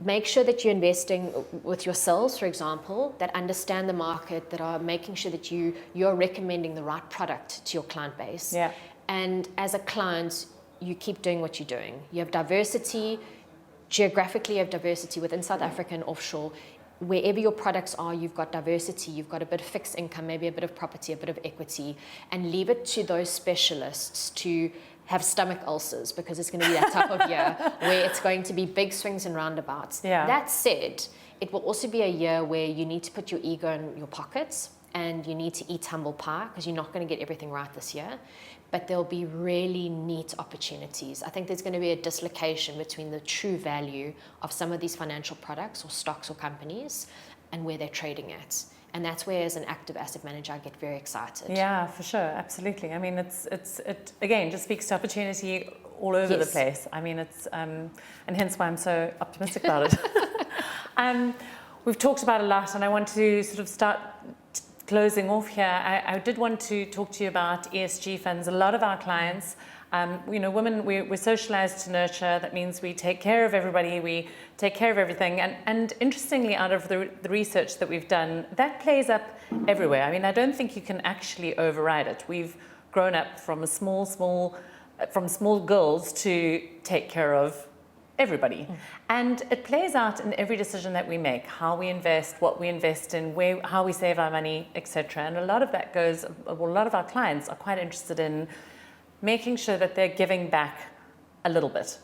Make sure that you're investing with yourselves, for example, that understand the market, that are making sure that you're recommending the right product to your client base. And as a client, you keep doing what you're doing. You have diversity, geographically you have diversity within South Africa and offshore. Wherever your products are, you've got diversity, you've got a bit of fixed income, maybe a bit of property, a bit of equity, and leave it to those specialists to have stomach ulcers, because it's going to be that type of year where it's going to be big swings and roundabouts. That said, it will also be a year where you need to put your ego in your pockets and you need to eat humble pie, because you're not going to get everything right this year. But there'll be really neat opportunities. I think there's going to be a dislocation between the true value of some of these financial products or stocks or companies and where they're trading at. And that's where, as an active asset manager, I get very excited. Yeah, for sure, absolutely. I mean, it again just speaks to opportunity all over the place. I mean, it's and hence why I'm so optimistic about it. We've talked about a lot, and I want to sort of start closing off here. I did want to talk to you about ESG funds. A lot of our clients, women, we're socialized to nurture. That means we take care of everybody, we take care of everything. And interestingly, out of the research that we've done, that plays up everywhere. I mean, I don't think you can actually override it. We've grown up from from small girls to take care of everybody. And it plays out in every decision that we make, how we invest, what we invest in, how we save our money, etc. And a lot of that a lot of our clients are quite interested in making sure that they're giving back a little bit,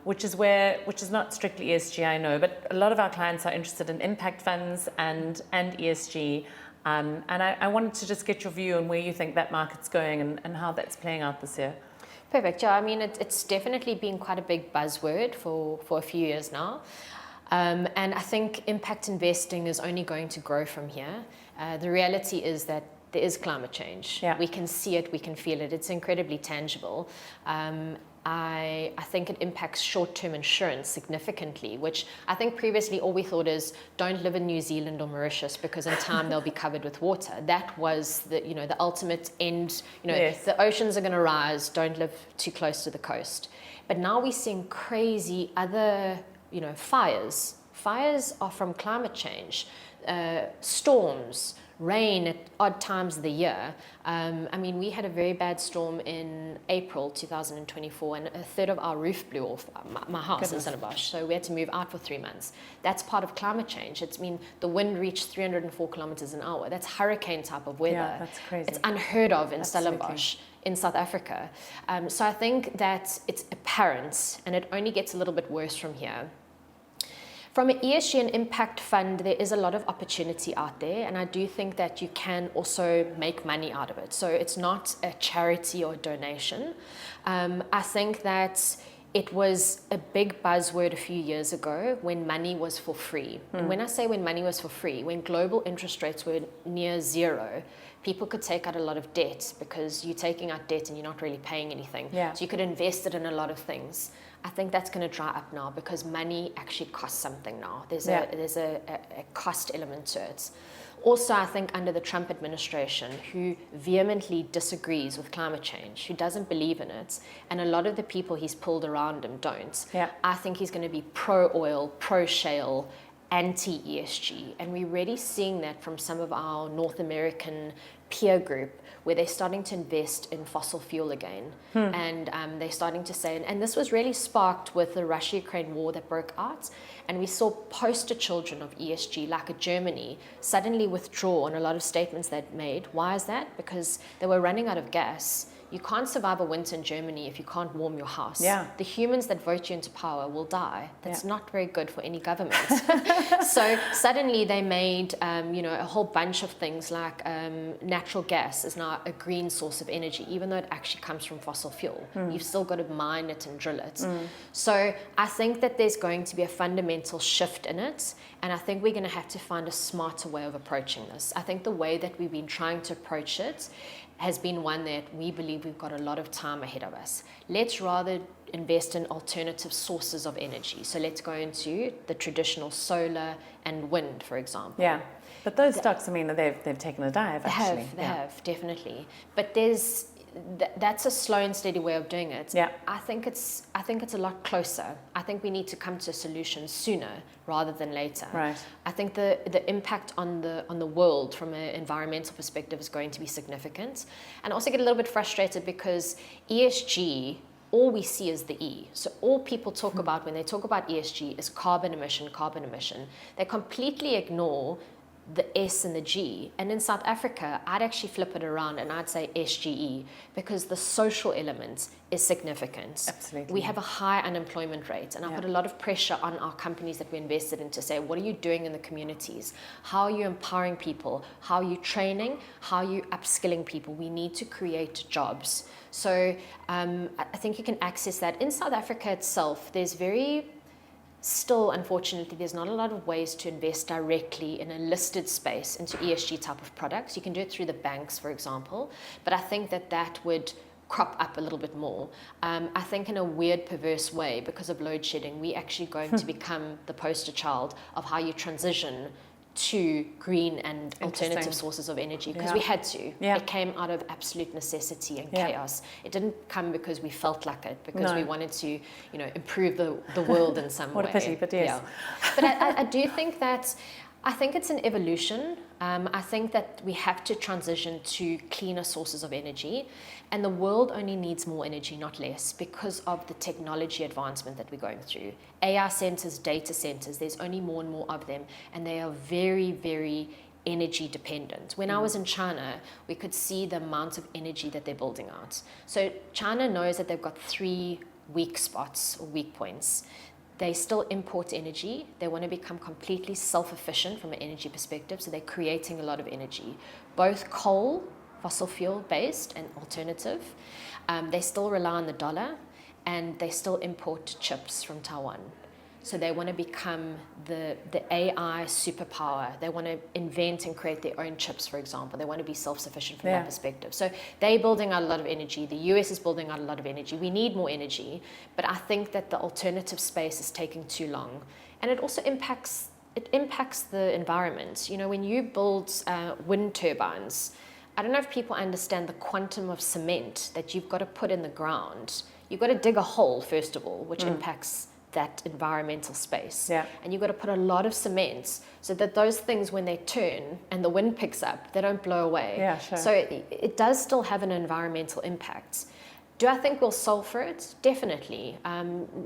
which is not strictly ESG, I know, but a lot of our clients are interested in impact funds and ESG. And I wanted to just get your view on where you think that market's going and how that's playing out this year. Perfect. Yeah, I mean, it's definitely been quite a big buzzword for a few years now. And I think impact investing is only going to grow from here. The reality is that there is climate change. We can see it, we can feel it. It's incredibly tangible. I think it impacts short-term insurance significantly, which I think previously all we thought is don't live in New Zealand or Mauritius because in time they'll be covered with water. That was the ultimate end. The oceans are going to rise. Don't live too close to the coast. But now we're seeing crazy other fires. Fires are from climate change, storms, rain at odd times of the year. I mean, we had a very bad storm in April 2024, and a third of our roof blew off my house in Seanagh, so we had to move out for 3 months. That's part of climate change. The wind reached 304 kilometers an hour. That's hurricane type of weather. Yeah, that's crazy. It's unheard of in Stellenbosch, in South Africa. So I think that it's apparent, and it only gets a little bit worse from here. From an ESG and impact fund, there is a lot of opportunity out there, and I do think that you can also make money out of it. So it's not a charity or a donation. I think that it was a big buzzword a few years ago when money was for free. And when I say when money was for free, when global interest rates were near zero, people could take out a lot of debt because you're taking out debt and you're not really paying anything. Yeah. So you could invest it in a lot of things. I think that's going to dry up now because money actually costs something now. There's a cost element to it. Also, I think under the Trump administration, who vehemently disagrees with climate change, who doesn't believe in it, and a lot of the people he's pulled around him don't, I think he's going to be pro-oil, pro-shale, anti-ESG. And we're already seeing that from some of our North American peer group, where they're starting to invest in fossil fuel again. And they're starting to say, and this was really sparked with the Russia-Ukraine war that broke out, and we saw poster children of ESG, like a Germany, suddenly withdraw on a lot of statements they'd made. Why is that? Because they were running out of gas. You can't survive a winter in Germany if you can't warm your house. The humans that vote you into power will die. That's not very good for any government. So suddenly they made, a whole bunch of things like natural gas is now a green source of energy, even though it actually comes from fossil fuel. You've still got to mine it and drill it. So I think that there's going to be a fundamental shift in it, and I think we're going to have to find a smarter way of approaching this. I think the way that we've been trying to approach it has been one that we believe we've got a lot of time ahead of us. Let's rather invest in alternative sources of energy. So let's go into the traditional solar and wind, for example. Yeah, but those stocks, I mean, they've taken a dive, actually. They have, definitely. But that's a slow and steady way of doing it. I think it's a lot closer. I think we need to come to a solution sooner rather than later. Right. I think the impact on the world from an environmental perspective is going to be significant. And I also get a little bit frustrated because ESG, all we see is the E. So all people talk about when they talk about ESG is carbon emission. They completely ignore the S and the G. And in South Africa, I'd actually flip it around and I'd say SGE, because the social element is significant. Absolutely. We have a high unemployment rate, and I put a lot of pressure on our companies that we invested in to say, what are you doing in the communities? How are you empowering people? How are you training? How are you upskilling people? We need to create jobs. So I think you can access that. In South Africa itself, still, unfortunately, there's not a lot of ways to invest directly in a listed space into ESG type of products. You can do it through the banks, for example, but I think that would crop up a little bit more. I think in a weird, perverse way, because of load shedding, we're actually going to become the poster child of how you transition to green and alternative sources of energy, because we had to. It came out of absolute necessity and chaos. It didn't come because we felt like it, because we wanted to, improve the world in some way. What a pity, but yes. But I do think that, I think it's an evolution. I think that we have to transition to cleaner sources of energy, and the world only needs more energy, not less, because of the technology advancement that we're going through. AI centers, data centers, there's only more and more of them, and they are very, very energy dependent. When I was in China, we could see the amount of energy that they're building out. So China knows that they've got 3 weak spots or weak points. They still import energy. They want to become completely self-efficient from an energy perspective, so they're creating a lot of energy. Both coal, fossil fuel based, and alternative. They still rely on the dollar, and they still import chips from Taiwan. So they want to become the AI superpower. They want to invent and create their own chips, for example. They want to be self-sufficient from that perspective. So they're building out a lot of energy. The US is building out a lot of energy. We need more energy, but I think that the alternative space is taking too long. And it also impacts the environment. When you build wind turbines, I don't know if people understand the quantum of cement that you've got to put in the ground. You've got to dig a hole, first of all, which impacts that environmental space. And you've got to put a lot of cement so that those things, when they turn and the wind picks up, they don't blow away. So it does still have an environmental impact. Do I think we'll solve for it? Definitely.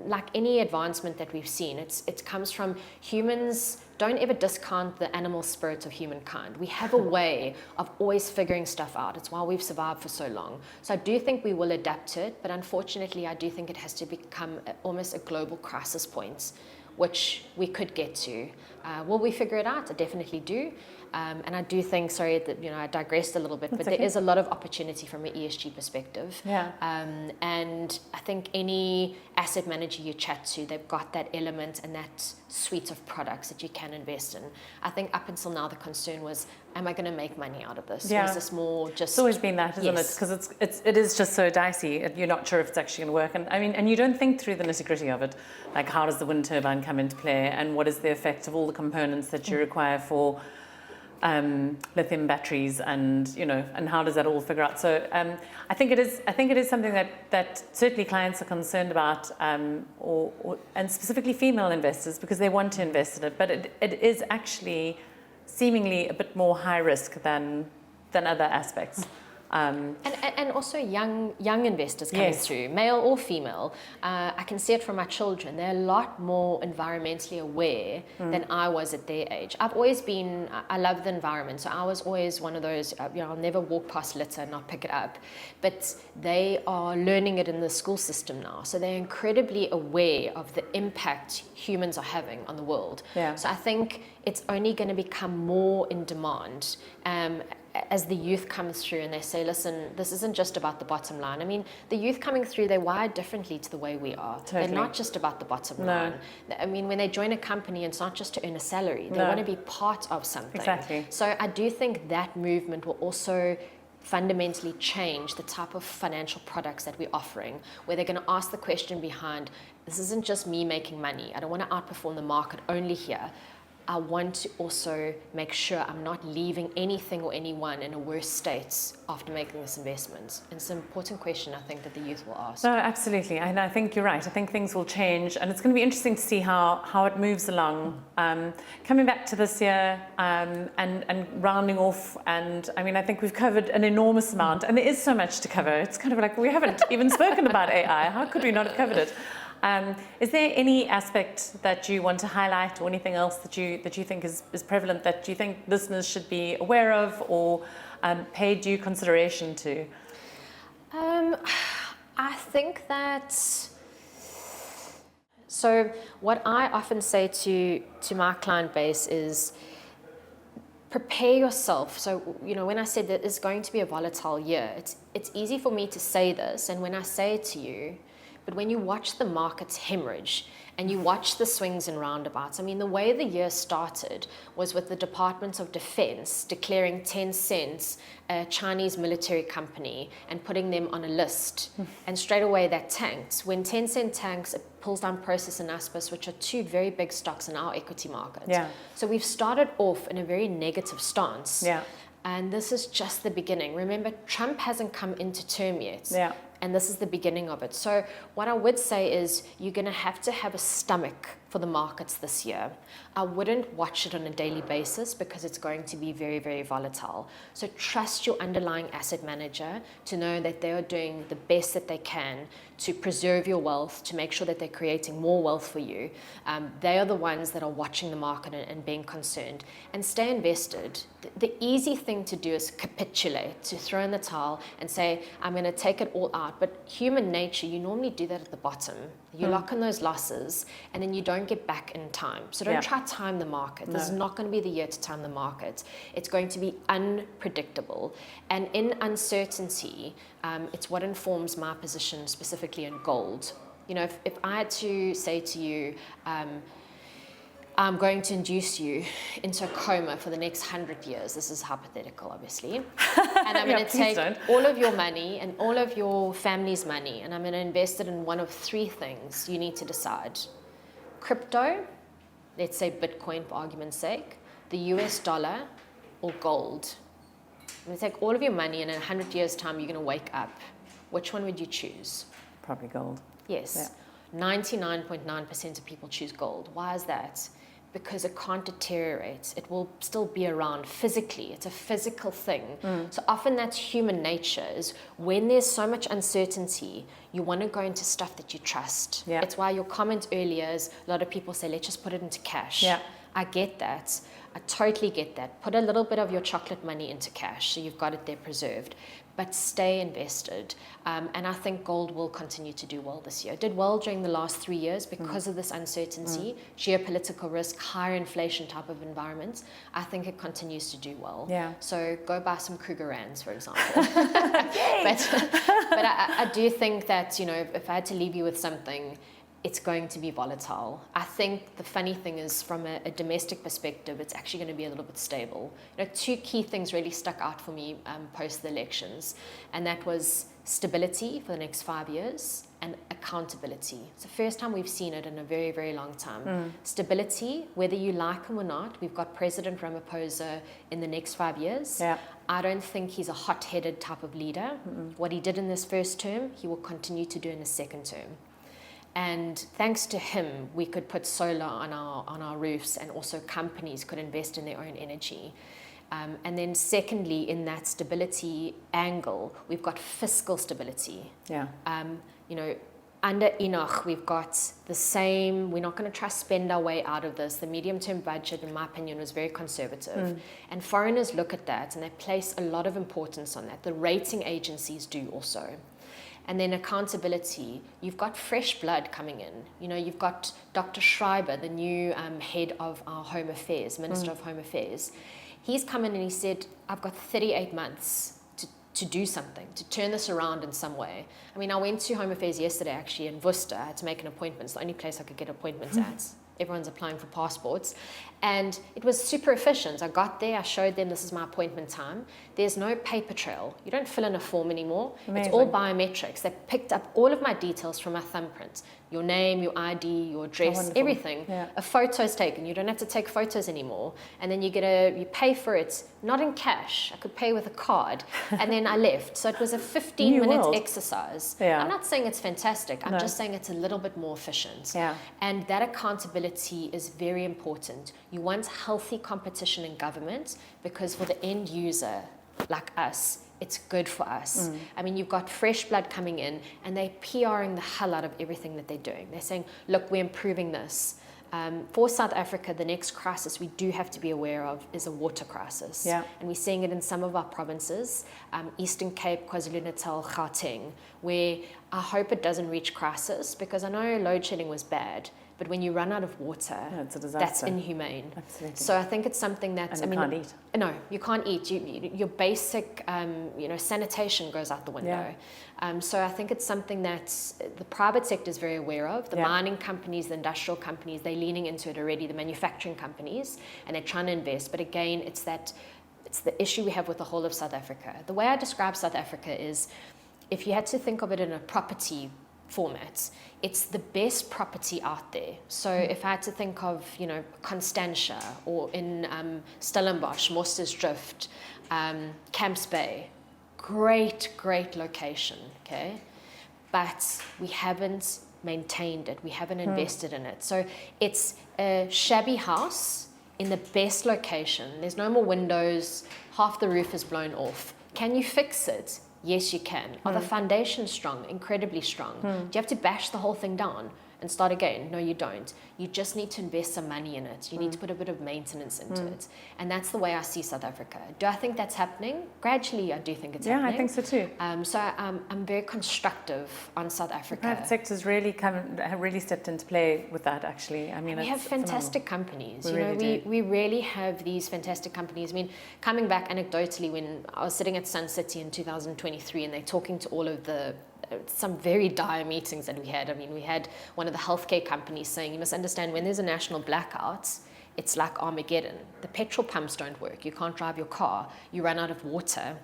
Like any advancement that we've seen, it comes from humans. Don't ever discount the animal spirit of humankind. We have a way of always figuring stuff out. It's why we've survived for so long. So I do think we will adapt to it, but unfortunately, I do think it has to become almost a global crisis point, which we could get to. Will we figure it out? I definitely do. And I do think, sorry, that, I digressed a little bit, but okay. there is a lot of opportunity from an ESG perspective. Yeah. And I think any asset manager you chat to, they've got that element and that suite of products that you can invest in. I think up until now, the concern was, am I going to make money out of this? Yeah. Or is this more just... It's always been that, isn't it? Because it is just so dicey. You're not sure if it's actually going to work. And I mean, and you don't think through the nitty-gritty of it. Like, how does the wind turbine come into play? And what is the effect of all the components that you require for lithium batteries, and and how does that all figure out? So I think it is something that certainly clients are concerned about, and specifically female investors, because they want to invest in it, but it is actually seemingly a bit more high risk than other aspects. And also young investors coming through, male or female. I can see it from my children. They're a lot more environmentally aware than I was at their age. I've always been, I love the environment, so I was always one of those, I'll never walk past litter and not pick it up. But they are learning it in the school system now. So they're incredibly aware of the impact humans are having on the world. Yeah. So I think it's only going to become more in demand. As the youth comes through and they say, listen, this isn't just about the bottom line. I mean, the youth coming through, they're wired differently to the way we are. Totally. They're not just about the bottom line. I mean, when they join a company, it's not just to earn a salary. They want to be part of something. Exactly. So I do think that movement will also fundamentally change the type of financial products that we're offering, where they're going to ask the question behind, this isn't just me making money. I don't want to outperform the market only here. I want to also make sure I'm not leaving anything or anyone in a worse state after making this investment. And it's an important question, I think, that the youth will ask. No, absolutely. And I think you're right. I think things will change, and it's going to be interesting to see how it moves along. Coming back to this year and rounding off, and I mean, I think we've covered an enormous amount, and there is so much to cover. It's kind of like we haven't even spoken about AI. How could we not have covered it? Is there any aspect that you want to highlight, or anything else that you think is prevalent, that you think listeners should be aware of or pay due consideration to? I think that... So what I often say to my client base is, prepare yourself. So, when I said that it's going to be a volatile year, it's easy for me to say this, and when I say it to you, but when you watch the markets hemorrhage and you watch the swings and roundabouts, I mean, the way the year started was with the Department of Defense declaring Tencent a Chinese military company and putting them on a list. And straight away that tanked. When Tencent tanks, it pulls down Prosus and Naspers, which are two very big stocks in our equity market. Yeah. So we've started off in a very negative stance. Yeah. And this is just the beginning. Remember, Trump hasn't come into term yet. Yeah. And this is the beginning of it. So what I would say is, you're going to have a stomach for the markets this year. I wouldn't watch it on a daily basis, because it's going to be very, very volatile. So trust your underlying asset manager to know that they are doing the best that they can to preserve your wealth, to make sure that they're creating more wealth for you. They are the ones that are watching the market and being concerned. And stay invested. The easy thing to do is capitulate, to throw in the towel and say, I'm going to take it all out. But human nature, you normally do that at the bottom. You lock in those losses, and then you don't get back in time. So don't try to time the market. This is not going to be the year to time the market. It's going to be unpredictable. And in uncertainty, it's what informs my position specifically in gold. If I had to say to you, I'm going to induce you into a coma for the next 100 years. This is hypothetical, obviously. And I'm going to take all of your money and all of your family's money, and I'm going to invest it in one of three things you need to decide. Crypto, let's say Bitcoin for argument's sake, the US dollar, or gold. I'm going to take all of your money, and in 100 years' time, you're going to wake up. Which one would you choose? Probably gold. Yes. 99.9% of people choose gold. Why is that? Because it can't deteriorate. It will still be around physically. It's a physical thing. So often that's human nature, is when there's so much uncertainty, you want to go into stuff that you trust. Yeah. It's why your comment earlier is, a lot of people say, let's just put it into cash. Yeah. I get that. I totally get that. Put a little bit of your chocolate money into cash, so you've got it there preserved, but stay invested. And I think gold will continue to do well this year. It did well during the last 3 years because of this uncertainty, geopolitical risk, higher inflation type of environment. I think it continues to do well. Yeah. So go buy some Kruger Rands, for example. but I do think that, you know, if I had to leave you with something, it's going to be volatile. I think the funny thing is, from a domestic perspective, it's actually going to be a little bit stable. You know, two key things really stuck out for me post the elections, and that was stability for the next 5 years and accountability. It's the first time we've seen it in a very, very long time. Stability, whether you like him or not, we've got President Ramaphosa in the next 5 years. Yeah. I don't think he's a hot-headed type of leader. What he did in this first term, he will continue to do in his second term. And thanks to him, we could put solar on our roofs, and also companies could invest in their own energy. And then secondly, in that stability angle, we've got fiscal stability. Yeah. You know, under Enoch, we've got the same, we're not going to try to spend our way out of this. The medium-term budget, in my opinion, was very conservative. And foreigners look at that and they place a lot of importance on that. The rating agencies do also. And then accountability, you've got fresh blood coming in. You know, you've got Dr. Schreiber, the new head of our Home Affairs, Minister of Home Affairs. He's come in and he said, I've got 38 months to do something, to turn this around in some way. I mean, I went to Home Affairs yesterday, actually, in Worcester. I had to make an appointment. It's the only place I could get appointments at. Everyone's applying for passports. And it was super efficient. I got there, I showed them this is my appointment time. There's no paper trail. You don't fill in a form anymore. Amazing. It's all biometrics. They picked up all of my details from my thumbprint. Your name, your ID, your address, everything. Yeah. A photo's taken. You don't have to take photos anymore. And then you pay for it, not in cash. I could pay with a card. And then I left. So it was a 15-minute exercise. Yeah. I'm not saying it's fantastic. I'm No. just saying it's a little bit more efficient. Yeah. And that accountability is very important. You want healthy competition in government, because for the end user, like us, it's good for us. I mean, you've got fresh blood coming in, and they're PRing the hell out of everything that they're doing. They're saying, look, we're improving this. For South Africa, the next crisis we do have to be aware of is a water crisis. Yeah. And we're seeing it in some of our provinces, Eastern Cape, KwaZulu-Natal, Gauteng, where I hope it doesn't reach crisis, because I know load shedding was bad, but when you run out of water, it's a disaster. that's inhumane. Absolutely. So I think it's something that, And you can't eat. No, you can't eat. Your basic, sanitation goes out the window. So I think it's something that the private sector is very aware of. The mining companies, the industrial companies, they're leaning into it already. The manufacturing companies, and they're trying to invest. But again, it's the issue we have with the whole of South Africa. The way I describe South Africa is, if you had to think of it in a property format, it's the best property out there. So if I had to think of, Constantia, or in Stellenbosch, Mostersdrift, Camps Bay, great location, okay? But we haven't maintained it. We haven't invested in it. So it's a shabby house in the best location. There's no more windows. Half the roof is blown off. Can you fix it? Yes, you can. Are the foundations strong? Incredibly strong. Do you have to bash the whole thing down and start again? No, you don't. You just need to invest some money in it. You need to put a bit of maintenance into it. And that's the way I see South Africa. Do I think that's happening? Gradually, I do think it's happening. Yeah, I think so too. So I'm very constructive on South Africa. The private sector's have really stepped into play with that, actually. I mean, we have fantastic companies. We really have these fantastic companies. I mean, coming back anecdotally, when I was sitting at Sun City in 2023, and they're talking to all of some very dire meetings that we had. I mean, we had one of the healthcare companies saying, you must understand, when there's a national blackout, it's like Armageddon. The petrol pumps don't work. You can't drive your car. You run out of water.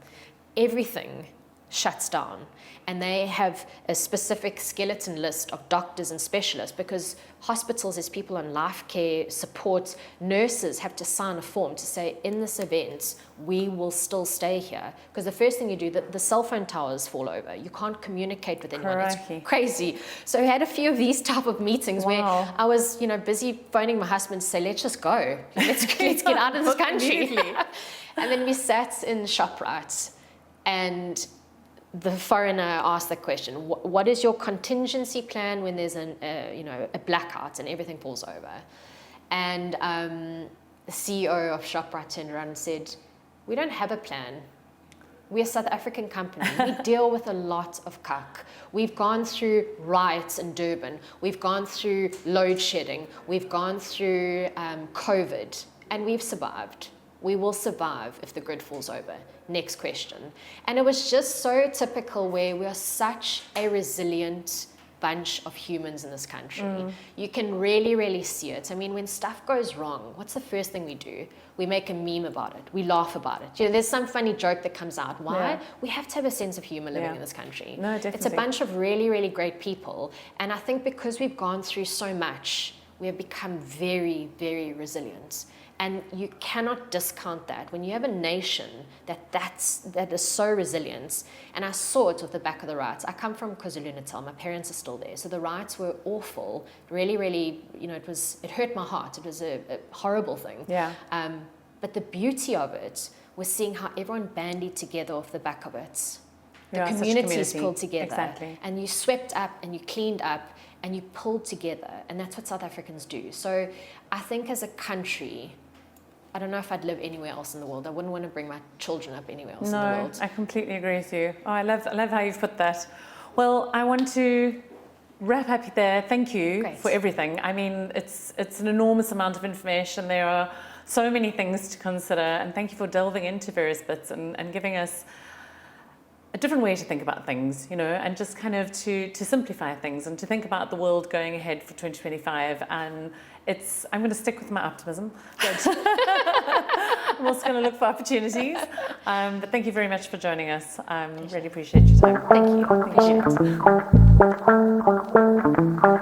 Everything shuts down. And they have a specific skeleton list of doctors and specialists, because hospitals, as people on life care support, nurses have to sign a form to say, in this event, we will still stay here. Because the first thing you do, the cell phone towers fall over. You can't communicate with anyone. Crikey. It's crazy. So we had a few of these type of meetings where I was, busy phoning my husband to say, let's just go. Let's get out of this country. And then we sat in ShopRite, and the foreigner asked the question, what is your contingency plan when there's a blackout and everything falls over? And the CEO of ShopRite turned around and said, "We don't have a plan. We're a South African company. We deal with a lot of cuck. We've gone through riots in Durban. We've gone through load shedding. We've gone through COVID, and we've survived. We will survive if the grid falls over. Next question." And it was just so typical where we are such a resilient bunch of humans in this country. You can really, really see it. I mean, when stuff goes wrong, what's the first thing we do? We make a meme about it. We laugh about it. You know, there's some funny joke that comes out. Why? Yeah. We have to have a sense of humor living in this country. No, definitely. It's a bunch of really, really great people. And I think because we've gone through so much, we have become very, very resilient. And you cannot discount that. When you have a nation that is so resilient, and I saw it with the back of the riots. I come from KwaZulu-Natal. My parents are still there. So the riots were awful. Really, really, you know, it hurt my heart. It was a horrible thing. Yeah. But the beauty of it was seeing how everyone bandied together off the back of it. The communities pulled together. Exactly. And you swept up and you cleaned up and you pulled together. And that's what South Africans do. So I think as a country, I don't know if I'd live anywhere else in the world. I wouldn't want to bring my children up anywhere else in the world. No, I completely agree with you. Oh, I love how you've put that. Well, I want to wrap up there. Thank you for everything. I mean, it's an enormous amount of information. There are so many things to consider, and thank you for delving into various bits and giving us a different way to think about things, you know, and just kind of to simplify things and to think about the world going ahead for 2025. And I'm going to stick with my optimism. I'm also going to look for opportunities. But thank you very much for joining us. Really appreciate your time. Thank you. Appreciate it.